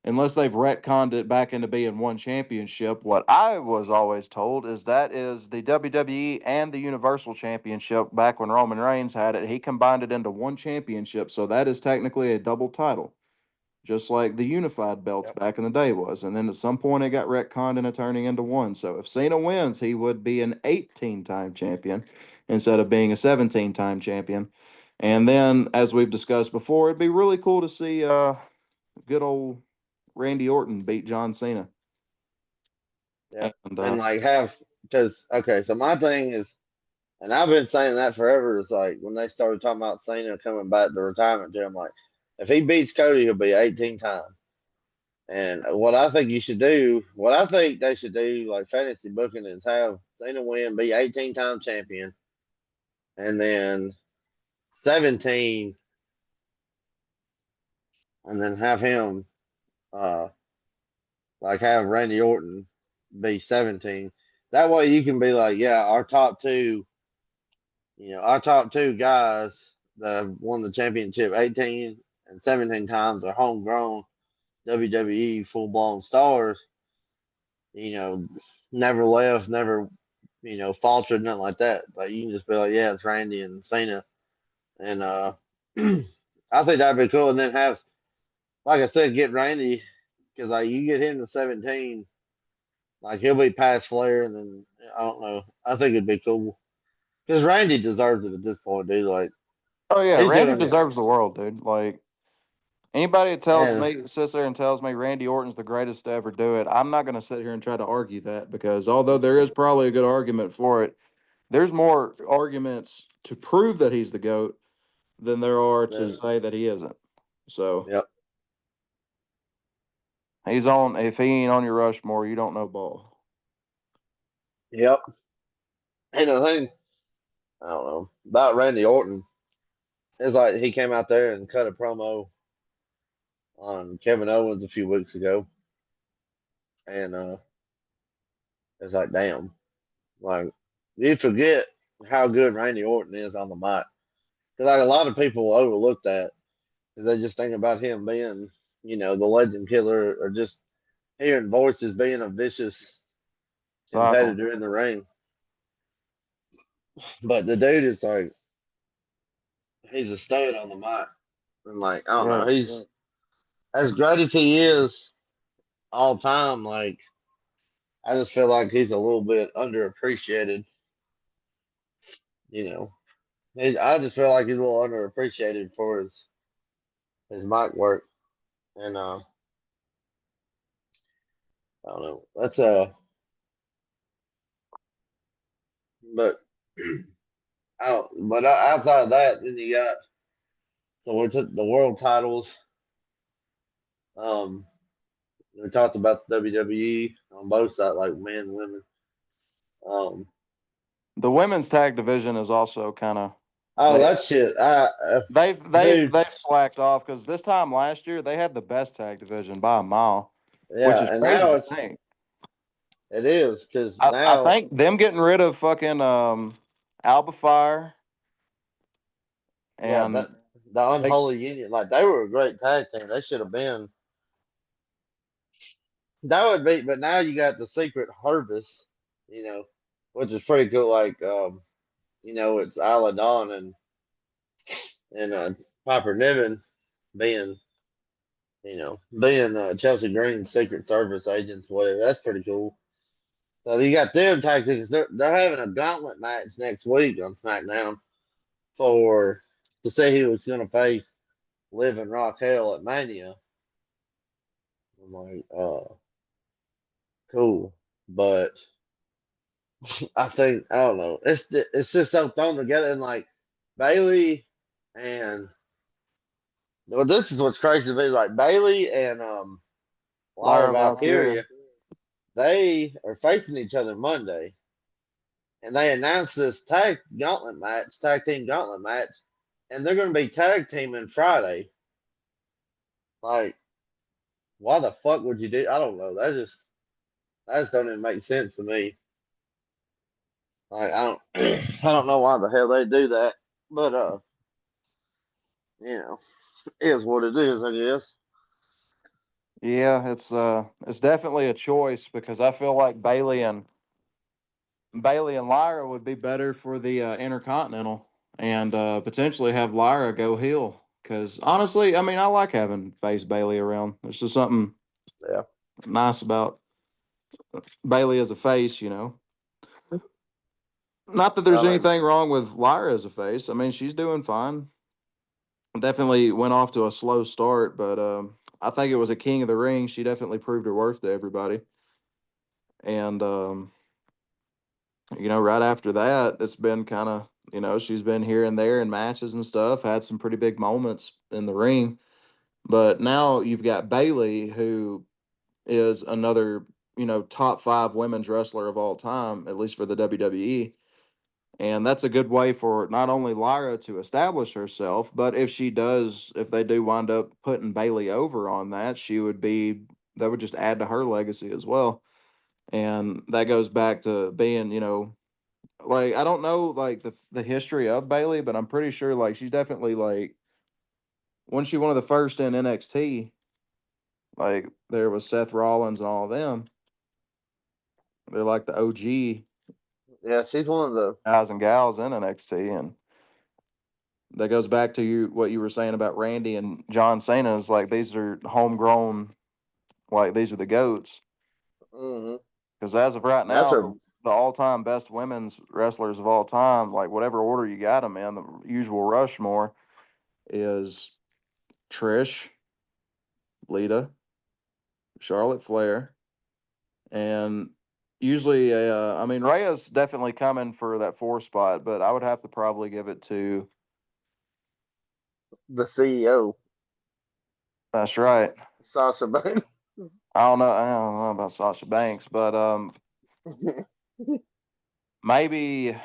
unless they've retconned it back into being one championship. What I was always told is that is the WWE and the Universal Championship back when Roman Reigns had it. He combined it into one championship, so that is technically a double title, just like the unified belts yep, back in the day was. And then at some point it got retconned into turning into one. So if Cena wins, he would be an 18-time champion instead of being a 17-time champion. And then, as we've discussed before, it'd be really cool to see good old Randy Orton beat John Cena. yep, And and like have because okay, so my thing is, and I've been saying that forever. Is like when they started talking about Cena coming back to retirement, I'm like, if he beats Cody, he'll be 18 times. And what I think you should do, what I think they should do, like fantasy booking, is have Cena win, be 18-time champion, and then 17, and then have him, uh, like have Randy Orton be 17. That way you can be like, yeah, our top two guys that have won the championship 18 and 17 times are homegrown WWE full blown stars. You know, never left, never faltered, nothing like that. But you can just be like, yeah, it's Randy and Cena, and I think that'd be cool. And then have, like I said, get Randy because like you get him to 17, like he'll be past Flair, and then I don't know. I think it'd be cool because Randy deserves it at this point, dude. Like oh yeah, he's Randy doing it, deserves the world, dude. Like anybody that and sits there and tells me Randy Orton's the greatest to ever do it, I'm not going to sit here and try to argue that because although there is probably a good argument for it, there's more arguments to prove that he's the GOAT than there are to then say that he isn't. So yep, he's on. If he ain't on your Rushmore, you don't know ball. yep. And the thing, I don't know about Randy Orton. It's like he came out there and cut a promo on Kevin Owens a few weeks ago, and it's like, damn, like you forget how good Randy Orton is on the mic. Because like a lot of people overlook that because they just think about him being, the legend killer or just hearing voices being a vicious Cycle. competitor in the ring. But the dude is like, he's a stud on the mic. And like, I don't know, Yeah. he's as great as he is all time. Like, I just feel like he's a little bit underappreciated. You know, I just feel like he's a little underappreciated for his mic work. And I don't know. That's but I don't. But outside of that, then you got so we took the world titles. Um, we talked about the WWE on both sides, like men and women. Um, The women's tag division is also kind of oh, they that shit. Dude, they've slacked off because this time last year they had the best tag division by a mile, which yeah, is and crazy now to think. it is because I now, think them getting rid of fucking Alba Fire yeah, and the they unholy union, like they were a great tag team. They should have been. That would be, but now you got the secret harvest, which is pretty cool. Like, it's Isla Dawn and Piper Niven being, being Chelsea Green's Secret Service agents, whatever. That's pretty cool. So you got them tag teams. They're having a gauntlet match next week on SmackDown for to see who was going to face Liv and Raquel at Mania. I'm like, cool, but I think I don't know. It's just so thrown together and like Bailey and well, this is what's crazy to me. Like Bailey and Lyra Lyra Valkyria. Valkyria, they are facing each other Monday, and they announced this tag team gauntlet match, and they're going to be tag teaming Friday. Like, why the fuck would you do? I don't know. That just don't even make sense to me. Like, I don't I don't know why the hell they do that, but you know, it is what it is, I guess. Yeah, it's definitely a choice because I feel like Bailey and Lyra would be better for the Intercontinental and potentially have Lyra go heel. Because honestly, I mean, I like having face Bailey around. There's just something Yeah. nice about Bailey as a face, you know. Not that there's I mean, anything wrong with Lyra as a face. I mean, she's doing fine. Definitely went off to a slow start, but I think it was a King of the Ring. She definitely proved her worth to everybody. And right after that, it's been kind of, she's been here and there in matches and stuff, had some pretty big moments in the ring. But now you've got Bailey, who is another, top five women's wrestler of all time, at least for the WWE. And that's a good way for not only Lyra to establish herself, but if they do wind up putting Bailey over on that, that would just add to her legacy as well. And that goes back to being, like I don't know like the history of Bailey, but I'm pretty sure like she's definitely like when she one of the first in NXT, like there was Seth Rollins and all of them. They're like the OG yeah, she's one of the guys and gals in NXT, and that goes back to what you were saying about Randy and John Cena is like these are homegrown, like these are the goats. mm-hmm. Because as of right That's now, her. the all-time best women's wrestlers of all time, like whatever order you got them in, the usual Rushmore is Trish, Lita, Charlotte Flair, and usually, I mean, Rhea's definitely coming for that four spot, but I would have to probably give it to. The CEO, That's right. Sasha Banks. I don't know about Sasha Banks, but maybe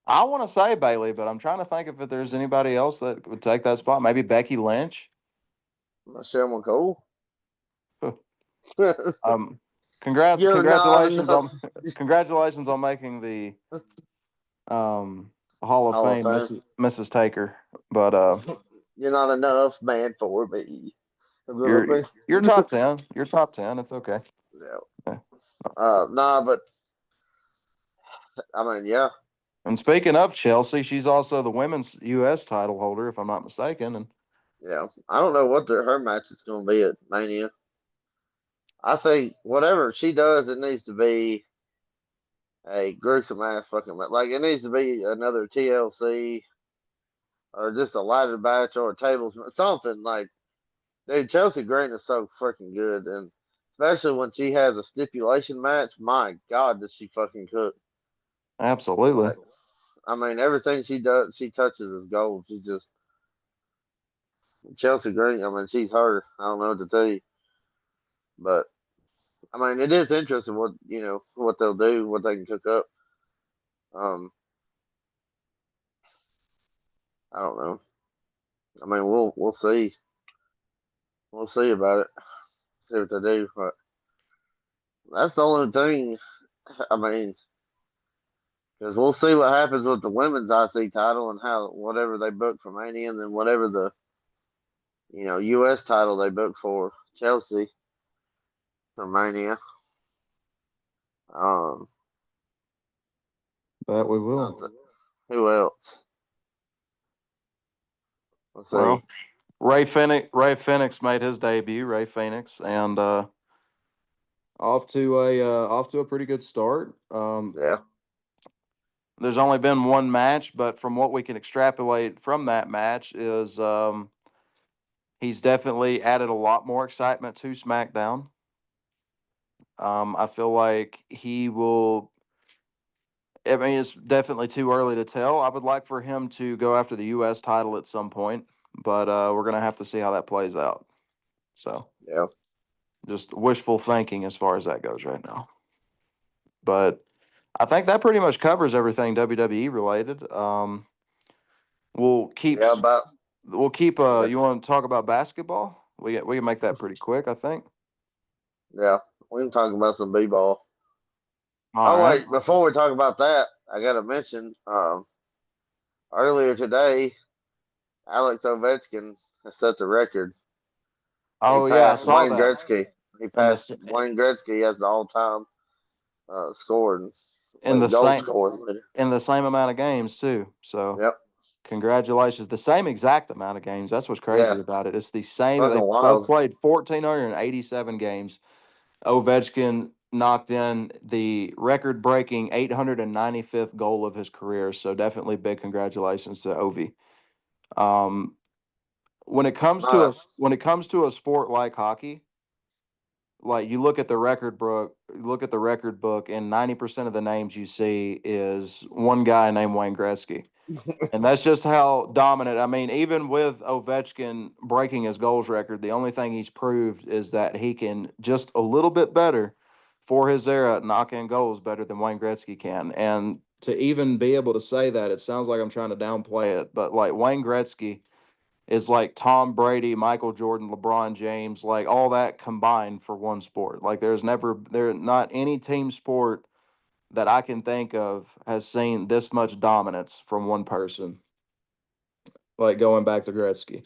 I want to say Bailey, but I'm trying to think if there's anybody else that would take that spot. Maybe Becky Lynch. Michelle McCool. Um, congrats, You're not congratulations on enough. congratulations on making the um Hall of Hall of Fame, Fame. Mrs. Taker. But You're not enough man for me. you're Yeah. you're top 10. You're top 10. It's okay. Yeah. Nah, but I mean, yeah, And speaking of Chelsea, she's also the women's U.S. title holder, if I'm not mistaken. And yeah. I don't know what her match is going to be at Mania. I think whatever she does, it needs to be a gruesome ass fucking like it needs to be another TLC or just a ladder match or a tables something like. Dude, Chelsea Green is so freaking good, and especially when she has a stipulation match. My God, does she fucking cook? absolutely. Like, I mean, everything she does, she touches is gold. She's just Chelsea Green. I mean, she's her. I don't know what to tell you, but I mean, it is interesting what what they'll do, what they can cook up. Um, I don't know. I mean, we'll see. We'll see about it. See what they do. But that's the only thing. I mean, because we'll see what happens with the women's IC title and how whatever they book for Mania, and then whatever the U.S. title they book for Chelsea for Mania. Um, That we will. who else? Let's see. Well, Ray Phoenix made his debut. Ray Phoenix, and off to a pretty good start. Yeah. There's only been one match, but from what we can extrapolate from that match is he's definitely added a lot more excitement to SmackDown. I feel like he will. I mean, it's definitely too early to tell. I would like for him to go after the U.S. title at some point, but we're gonna have to see how that plays out. So, Yeah. just wishful thinking as far as that goes right now. But I think that pretty much covers everything WWE related. We'll keep Yeah. About. we'll keep. Yeah. You want to talk about basketball? We can make that pretty quick, I think. Yeah. We can talk about some b-ball. All Oh right. wait, before we talk about that, I gotta mention earlier today, Alex Ovechkin has set the record. He Oh yeah, I passed saw Wayne that. Gretzky. He In passed Wayne Gretzky as the all-time scoring in the goal same scoring leader. in the same amount of games too. So Yep. congratulations. The same exact amount of games. That's what's Yeah. crazy about it. It's the same. They Fucking both wild. played 1,487 games. Ovechkin knocked in the record-breaking 895th goal of his career. So definitely big congratulations to Ovi. Um, Uh, when it comes to a sport like hockey, like you look at the record book, and 90% of the names you see is one guy named Wayne Gretzky. And that's just how dominant. I mean, even with Ovechkin breaking his goals record, the only thing he's proved is that he can just a little bit better for his era knock in goals better than Wayne Gretzky can. And to even be able to say that, it sounds like I'm trying to downplay it, but like Wayne Gretzky is like Tom Brady, Michael Jordan, LeBron James, like all that combined for one sport. Like there not any team sport that I can think of has seen this much dominance from one person, like going back to Gretzky.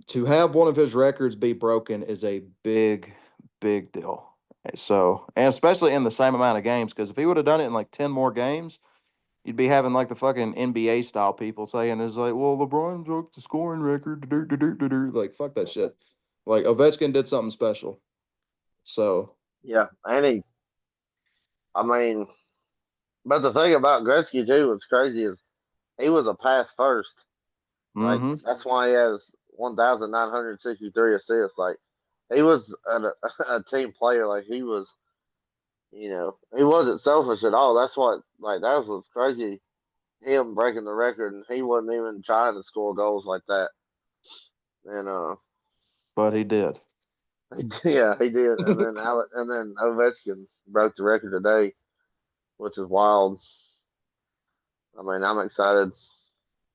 To have one of his records be broken is a big, big deal. So, and especially in the same amount of games, because if he would have done it in like 10 more games, you'd be having like the fucking NBA style people saying, "Is like, well, LeBron broke the scoring record." Like, fuck that shit. Like, Ovechkin did something special. So, yeah, and I mean, but the thing about Gretzky too, what's crazy is he was a pass first. Like mm-hmm. that's why he has 1,963 assists. Like he was a team player. Like he was, he wasn't selfish at all. That's what, like, that was crazy. Him breaking the record, and he wasn't even trying to score goals like that. And But he did. yeah, he did. And then Ovechkin broke the record today, which is wild. I mean, I'm excited.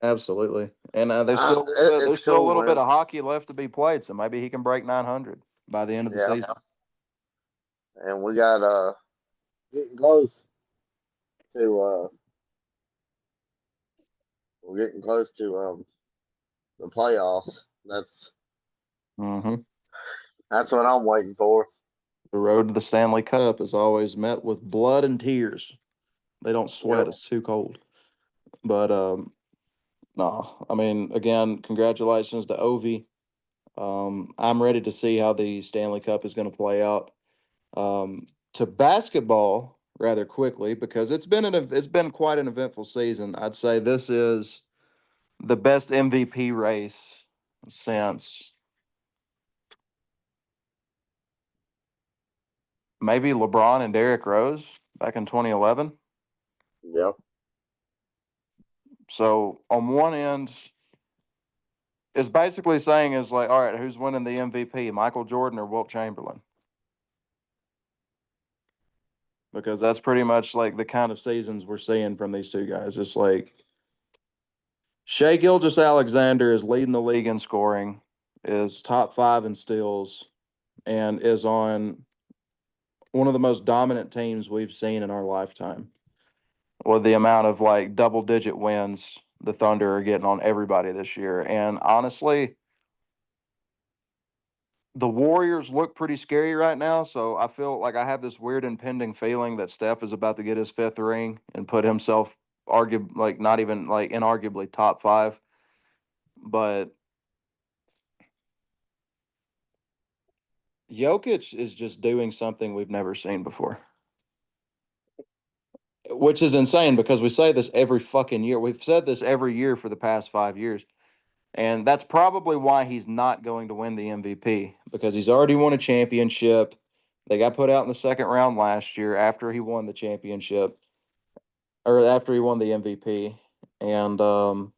Absolutely. And It's there's still a cool, little bit man. of hockey left to be played, so maybe he can break 900 by the end of the Yeah, season. and we got getting close to we're getting close to the playoffs. Mm-hmm. That's what I'm waiting for. The road to the Stanley Cup is always met with blood and tears. They don't sweat; Yep. it's too cold. But no, I mean, again, congratulations to Ovi. I'm ready to see how the Stanley Cup is going to play out. To basketball rather quickly because it's been quite an eventful season. I'd say this is the best MVP race since maybe LeBron and Derrick Rose back in 2011. Yep. So on one end, it's basically saying is like, all right, who's winning the MVP, Michael Jordan or Wilt Chamberlain? Because that's pretty much like the kind of seasons we're seeing from these two guys. It's like Shea Gilgeous-Alexander is leading the league in scoring, is top 5 in steals, and is on one of the most dominant teams we've seen in our lifetime. With the amount of like double-digit wins the Thunder are getting on everybody this year. And honestly, the Warriors look pretty scary right now, so I feel like I have this weird impending feeling that Steph is about to get his 5th ring and put himself like not even like inarguably top 5. But Jokic is just doing something we've never seen before, which is insane because we say this every fucking year. We've said this every year for the past 5 years. And that's probably why he's not going to win the MVP because he's already won a championship. They got put out in the second round last year after he won the championship or after he won the MVP. And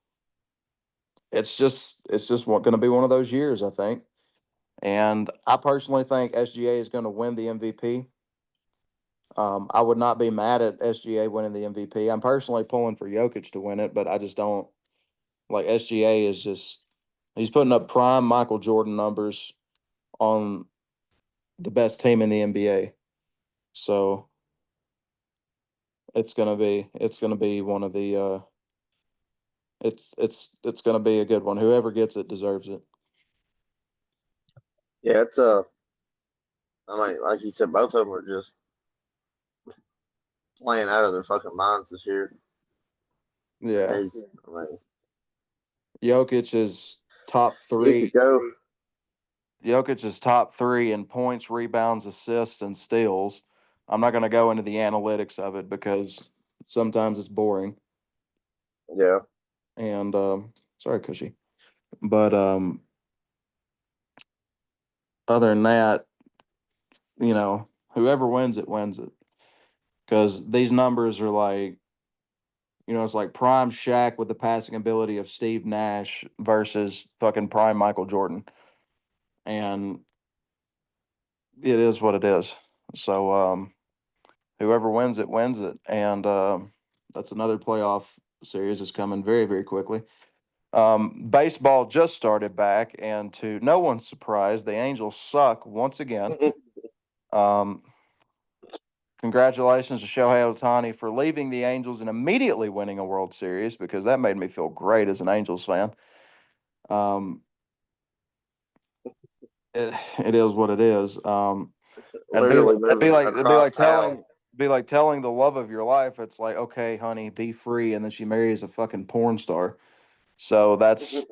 it's just going to be one of those years, I think. And I personally think SGA is going to win the MVP. I would not be mad at SGA winning the MVP. I'm personally pulling for Jokic to win it, but I just don't like SGA is just he's putting up prime Michael Jordan numbers on the best team in the NBA. So it's gonna be one of the it's gonna be a good one. Whoever gets it deserves it. Yeah, it's I mean, like you said, both of them are just playing out of their fucking minds this year. And Yeah. I mean, Jokic is top you could three. go. Jokic is top three in points, rebounds, assists, and steals. I'm not gonna go into the analytics of it because sometimes it's boring. Yeah, And sorry, Cushy. But other than that, whoever wins it wins it. Because these numbers are like, it's like prime Shaq with the passing ability of Steve Nash versus fucking prime Michael Jordan. And it is what it is. So whoever wins it wins it. And that's another playoff series is coming very, very quickly. Baseball just started back, and to no one's surprise, the Angels suck once again. Um, Congratulations to Shohei Ohtani for leaving the Angels and immediately winning a World Series because that made me feel great as an Angels fan. Um, it is what it is. literally moving It'd be across like town. telling the love of your life. It's like, okay, honey, be free, and then she marries a fucking porn star. So that's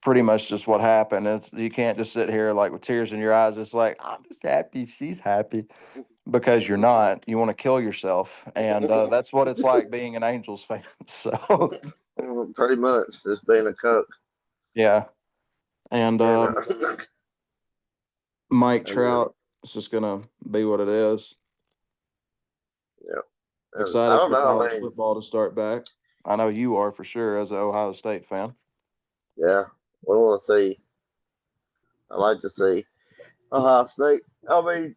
pretty much just what happened. You can't just sit here like with tears in your eyes. It's like I'm just happy she's happy because you're not. You want to kill yourself, and that's what it's like being an Angels fan. So Pretty much just being a cook. yeah, and And Mike and then Trout is just gonna be what it is. yeah, and I Excited don't for know. college I mean, football to start back. I know you are for sure as an Ohio State fan. yeah, we want to see. I like to see Ohio State. I mean,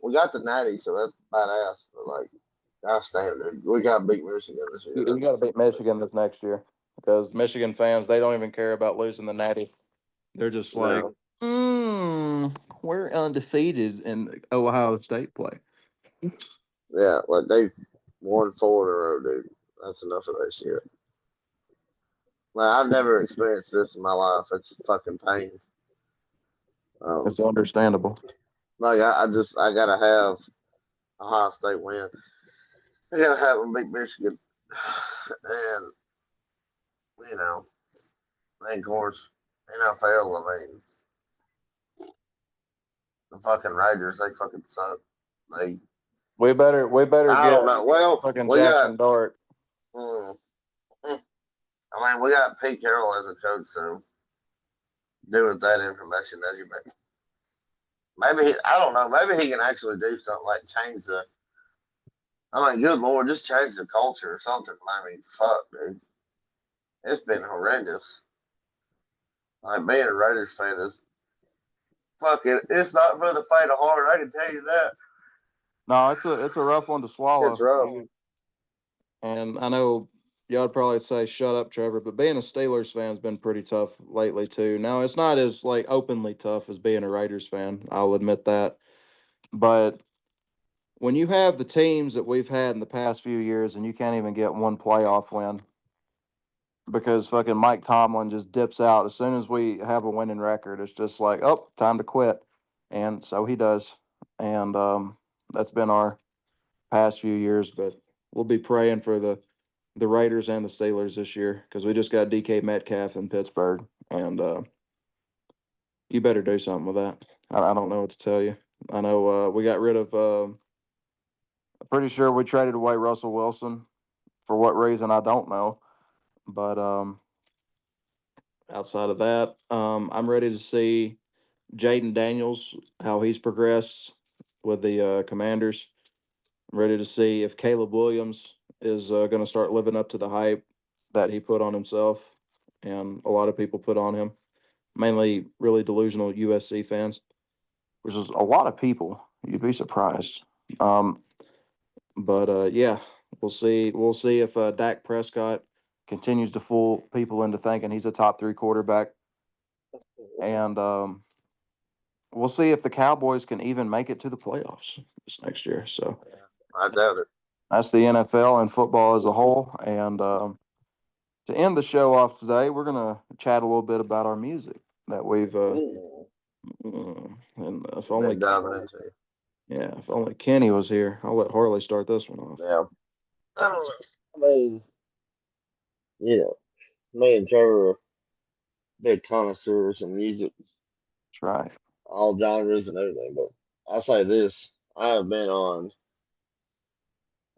we got the natty, so that's badass. But like, gosh damn, dude, we got to beat Michigan this year. You got to beat Michigan this next year because Michigan fans they don't even care about losing the Natty. They're just like, No, we're undefeated in Ohio State play. yeah, like they won 4 in a row, dude. That's enough of that shit. Like I've never experienced this in my life. It's fucking pain. Um, It's understandable. like I gotta have Ohio State win. I gotta have them beat Michigan, and you know, and of course NFL. I mean, the fucking Raiders they fucking suck. They We better I get don't know. Well, fucking we got. Jackson Dart. Mm, I mean, we got Pete Carroll as a coach, so do with that information as you may. Maybe I don't know. Maybe he can actually do something like change the. I mean, good lord, just change the culture or something. I mean, fuck, dude, it's been horrendous. Like being a Raiders fan is fuck it. It's not for the faint of heart. I can tell you that. No, it's a rough one to Shit's swallow. rough. And I know y'all would probably say, "Shut up, Trevor," but being a Steelers fan has been pretty tough lately too. Now it's not as like openly tough as being a Raiders fan. I'll admit that, but when you have the teams that we've had in the past few years and you can't even get one playoff win because fucking Mike Tomlin just dips out as soon as we have a winning record, it's just like, oh, time to quit. And so he does. And that's been our past few years, but we'll be praying for the Raiders and the Steelers this year because we just got DK Metcalf in Pittsburgh, and you better do something with that. I don't know what to tell you. I know we got rid of. I'm pretty sure we traded away Russell Wilson for what reason I don't know, but outside of that, I'm ready to see Jaden Daniels how he's progressed with the Commanders. I'm ready to see if Caleb Williams is going to start living up to the hype that he put on himself and a lot of people put on him, mainly really delusional USC fans, which is a lot of people. You'd be surprised. Um, but yeah, we'll see. We'll see if Dak Prescott continues to fool people into thinking he's a top three quarterback, and we'll see if the Cowboys can even make it to the playoffs this next year. So I doubt it. that's the NFL and football as a whole. And to end the show off today, we're gonna chat a little bit about our music that we've. And if only, Been diving into. yeah, if only Kenny was here, I'll let Harley start this one off. Yeah. I don't know. I mean, you know, me and Trevor are big connoisseurs of music, That's right. all genres and everything. But I'll say this: I have been on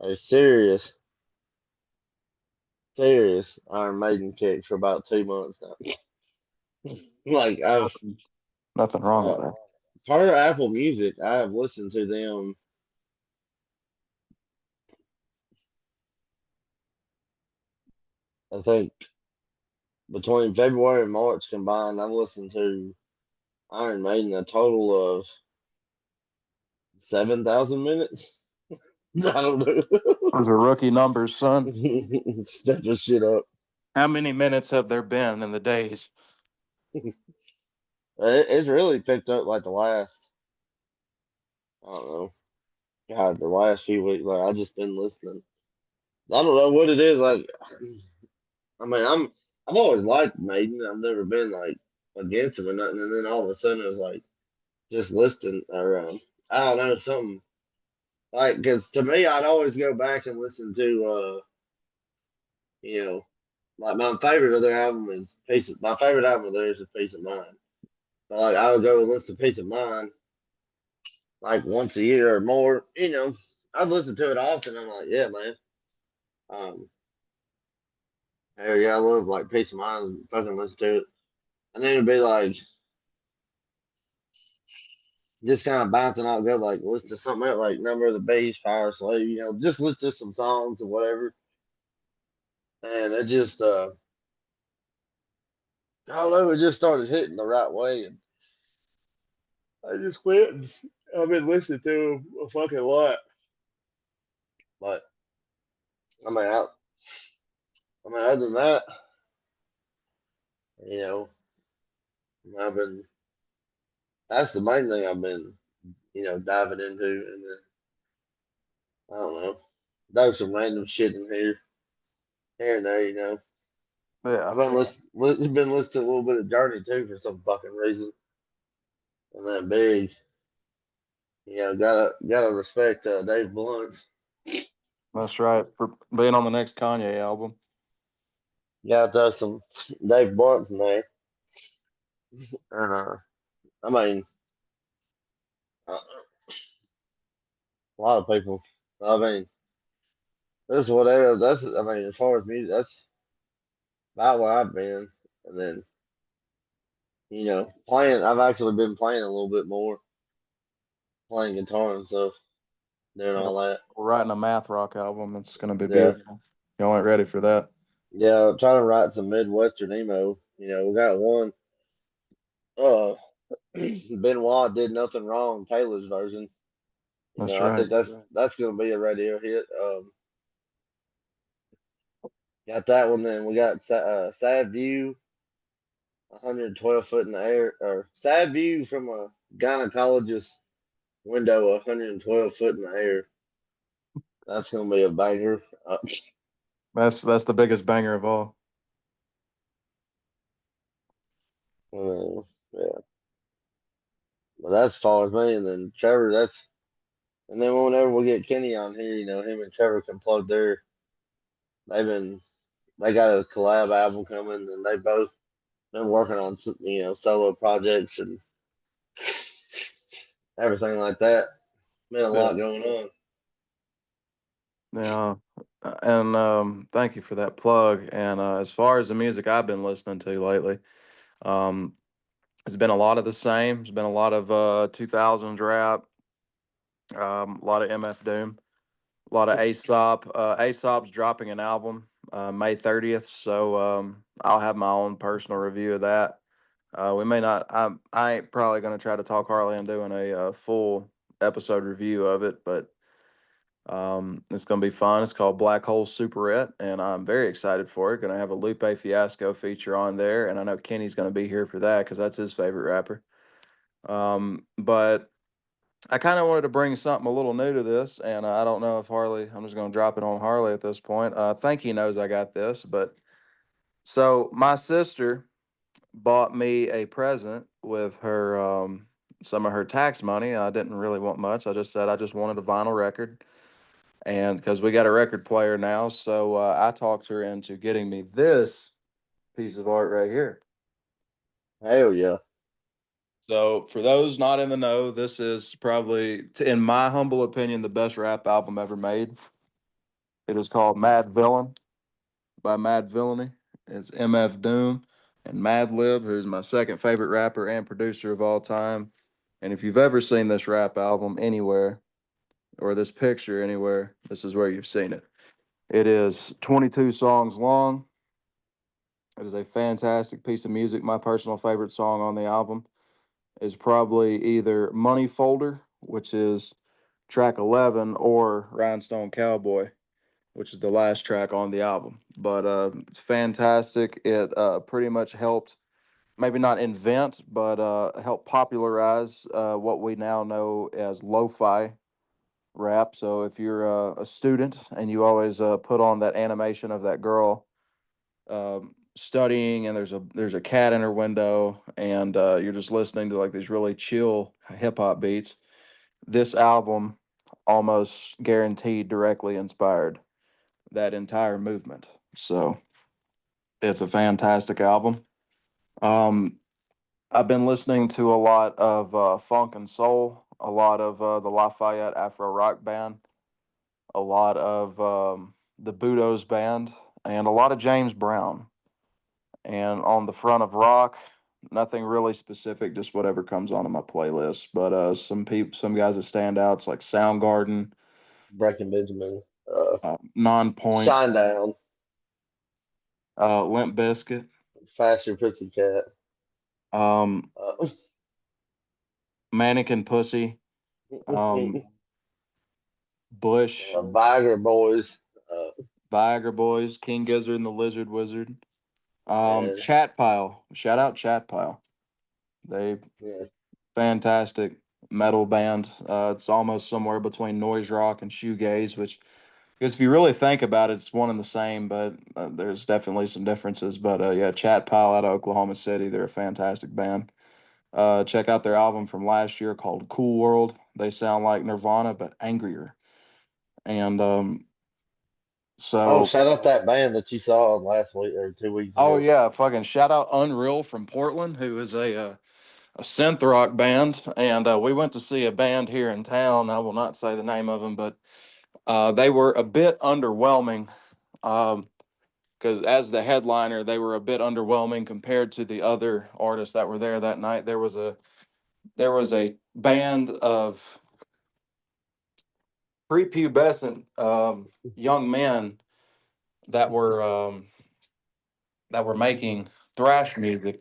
a serious Iron Maiden kick for about 2 months now. Like I've Nothing wrong with uh, that. per Apple Music, I have listened to them. I think between February and March combined, I've listened to Iron Maiden a total of 7,000 minutes. I don't know. Those are rookie numbers, son. Step this shit up. How many minutes have there been in the days? It's really picked up like the last, I don't know, God, the last few weeks. Like I just been listening. I don't know what it is. Like, I mean, I've always liked Maiden. I've never been like against him or nothing. And then all of a sudden it was like just listening or I don't know something like because to me I'd always go back and listen to you know like my favorite of their album is Peace. My favorite album of theirs is Peace of Mind. So, like I would go and listen to Peace of Mind like once a year or more. I'd listen to it often. I'm like, yeah, man. Um, hell yeah, I love like Peace of Mind and fucking listen to it. And then it'd be like just kind of bouncing off, go like listen to something else like Number of the Beast, Fire Slave, just listen to some songs or whatever. And it just I don't know, it just started hitting the right way and I just went and I've been listening to them a fucking lot. But I mean other than that, you know, I've been that's the main thing I've been, diving into and then I don't know. There's some random shit in here and there. Yeah, I've been listening to a little bit of Journey too for some fucking reason. And that big, gotta respect Dave Blunt. that's right. For being on the next Kanye album. Gotta throw some Dave Blunts in there. And I mean, a lot of people. I mean, that's whatever. I mean, as far as music, that's about where I've been. And then, playing. I've actually been playing a little bit more, playing guitar and stuff, doing Yeah, all that. we're writing a math rock album. It's going to be Yeah. beautiful. Y'all ain't ready for that. Yeah, I'm trying to write some Midwestern emo. We got one. Uh, Benoit did nothing wrong. Taylor's version. That's I right. think that's gonna be a radio hit. Got that one. Then we got Sad View, 112 foot in the air, or Sad View from a gynecologist window, 112 foot in the air. That's gonna be a banger. That's the biggest banger of all. Yeah, but that's as far as me. And then Trevor, and then whenever we get Kenny on here, him and Trevor can plug their. They've been they got a collab album coming, and they both been working on solo projects, and everything like that. Been a Yeah. lot going on. Yeah. And thank you for that plug. And as far as the music I've been listening to lately, um, it's been a lot of the same. It's been a lot of 2000s rap, a lot of MF Doom, a lot of Aesop. Aesop's dropping an album May 30th, so I'll have my own personal review of that. We may not. I ain't probably going to try to talk Harley into doing a full episode review of it, but it's going to be fun. It's called Black Hole Superette, and I'm very excited for it. Going to have a Lupe Fiasco feature on there, and I know Kenny's going to be here for that because that's his favorite rapper. But I kind of wanted to bring something a little new to this, and I don't know if Harley. I'm just going to drop it on Harley at this point. I think he knows I got this, but so my sister bought me a present with her some of her tax money. I didn't really want much. I just said I just wanted a vinyl record, and because we got a record player now, so I talked her into getting me this piece of art right here. Hell yeah. So for those not in the know, this is probably, in my humble opinion, the best rap album ever made. It is called Mad Villain by Mad Villainy. It's MF Doom and Madlib, who's my second favorite rapper and producer of all time. And if you've ever seen this rap album anywhere or this picture anywhere, this is where you've seen it. It is 22 songs long. It is a fantastic piece of music. My personal favorite song on the album is probably either Money Folder, which is track 11, or Rhinestone Cowboy, which is the last track on the album. But it's fantastic. It pretty much helped, maybe not invent, but help popularize what we now know as lo-fi rap. So if you're a student and you always put on that animation of that girl studying, and there's a cat in her window, and you're just listening to like these really chill hip hop beats, this album almost guaranteed directly inspired that entire movement. So it's a fantastic album. Um, I've been listening to a lot of funk and soul, a lot of the Lafayette Afro Rock Band, a lot of the Budos Band, and a lot of James Brown. And on the front of rock, nothing really specific, just whatever comes onto my playlist. But some guys that stand out, it's like Soundgarden, Breaking Benjamin. Non-Points, Shine Down. Limp Bizkit, Faster Pussycat. um, Uh, Mannequin Pussy, um, Bush, Viagra Boys. Uh, Viagra Boys, King Gizzard and the Lizard Wizard, and Chat Pile. Shout out Chat Pile. They yeah. fantastic metal band. It's almost somewhere between noise rock and shoegaze, which, because if you really think about it, it's one and the same, but there's definitely some differences. But yeah, Chat Pile out of Oklahoma City, they're a fantastic band. Check out their album from last year called Cool World. They sound like Nirvana, but angrier. And Oh, so, shout out that band that you saw last week or 2 weeks oh ago. yeah, fucking shout out Unreal from Portland, who is a synth rock band, and we went to see a band here in town. I will not say the name of them, but they were a bit underwhelming. Because as the headliner, they were a bit underwhelming compared to the other artists that were there that night. There was a band of prepubescent young men that were um, that were making thrash music,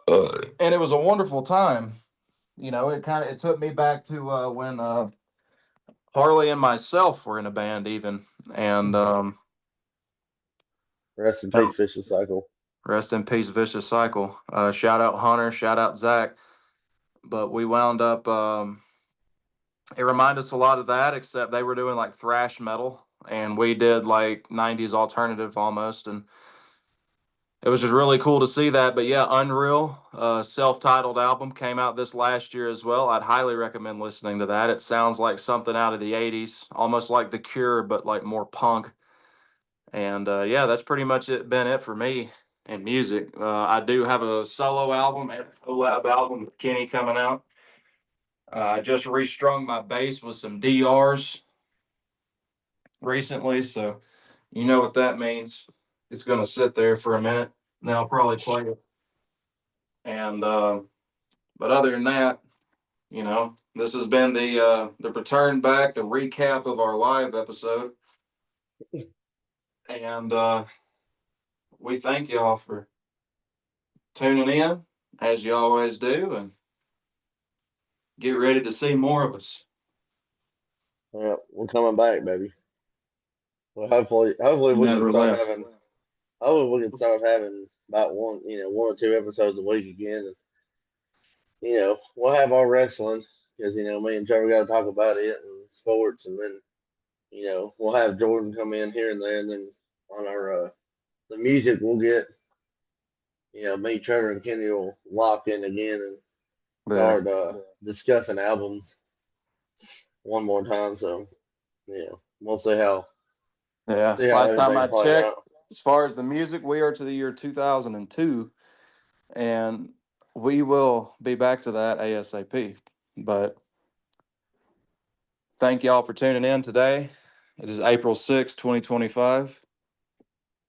and it was a wonderful time. You know, it took me back to when Harley and myself were in a band, even, and Rest in peace, Vicious Cycle. rest in peace, Vicious Cycle. Shout out Hunter, shout out Zach. But we wound up. It reminded us a lot of that, except they were doing like thrash metal, and we did like '90s alternative almost, and it was just really cool to see that. But yeah, Unreal, self-titled album came out this last year as well. I'd highly recommend listening to that. It sounds like something out of the '80s, almost like The Cure, but like more punk. And yeah, that's pretty much been it for me in music. I do have a solo album and a collab album with Kenny coming out. I just restrung my bass with some DRs recently, so you know what that means. It's going to sit there for a minute, and then I'll probably play it. And but other than that, you know, this has been the return back, the recap of our live episode, and we thank y'all for tuning in as you always do, and get ready to see more of us. Yeah, we're coming back, baby. Well, hopefully we can Never start left. having. Hopefully we can start having about one or two episodes a week again. And, we'll have our wrestling because me and Trevor got to talk about it and sports, and then we'll have Jordan come in here and there, and then on our the music we'll get me, Trevor, and Kenny will lock in again and Yeah. start discussing albums one more time. So we'll Yeah. see how Last time I everything playing checked, out. as far as the music, we are to the year 2002, and we will be back to that ASAP. But thank y'all for tuning in today. It is April 6th, 2025.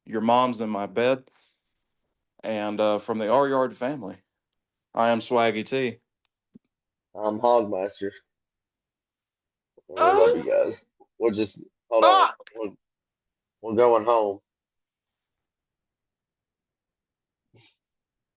Your mom's in my bed. And from the R Yard family, I am Swaggy T. I'm Hogmaster. We love Ah! you guys. We're just hold on. Ah! We're going home.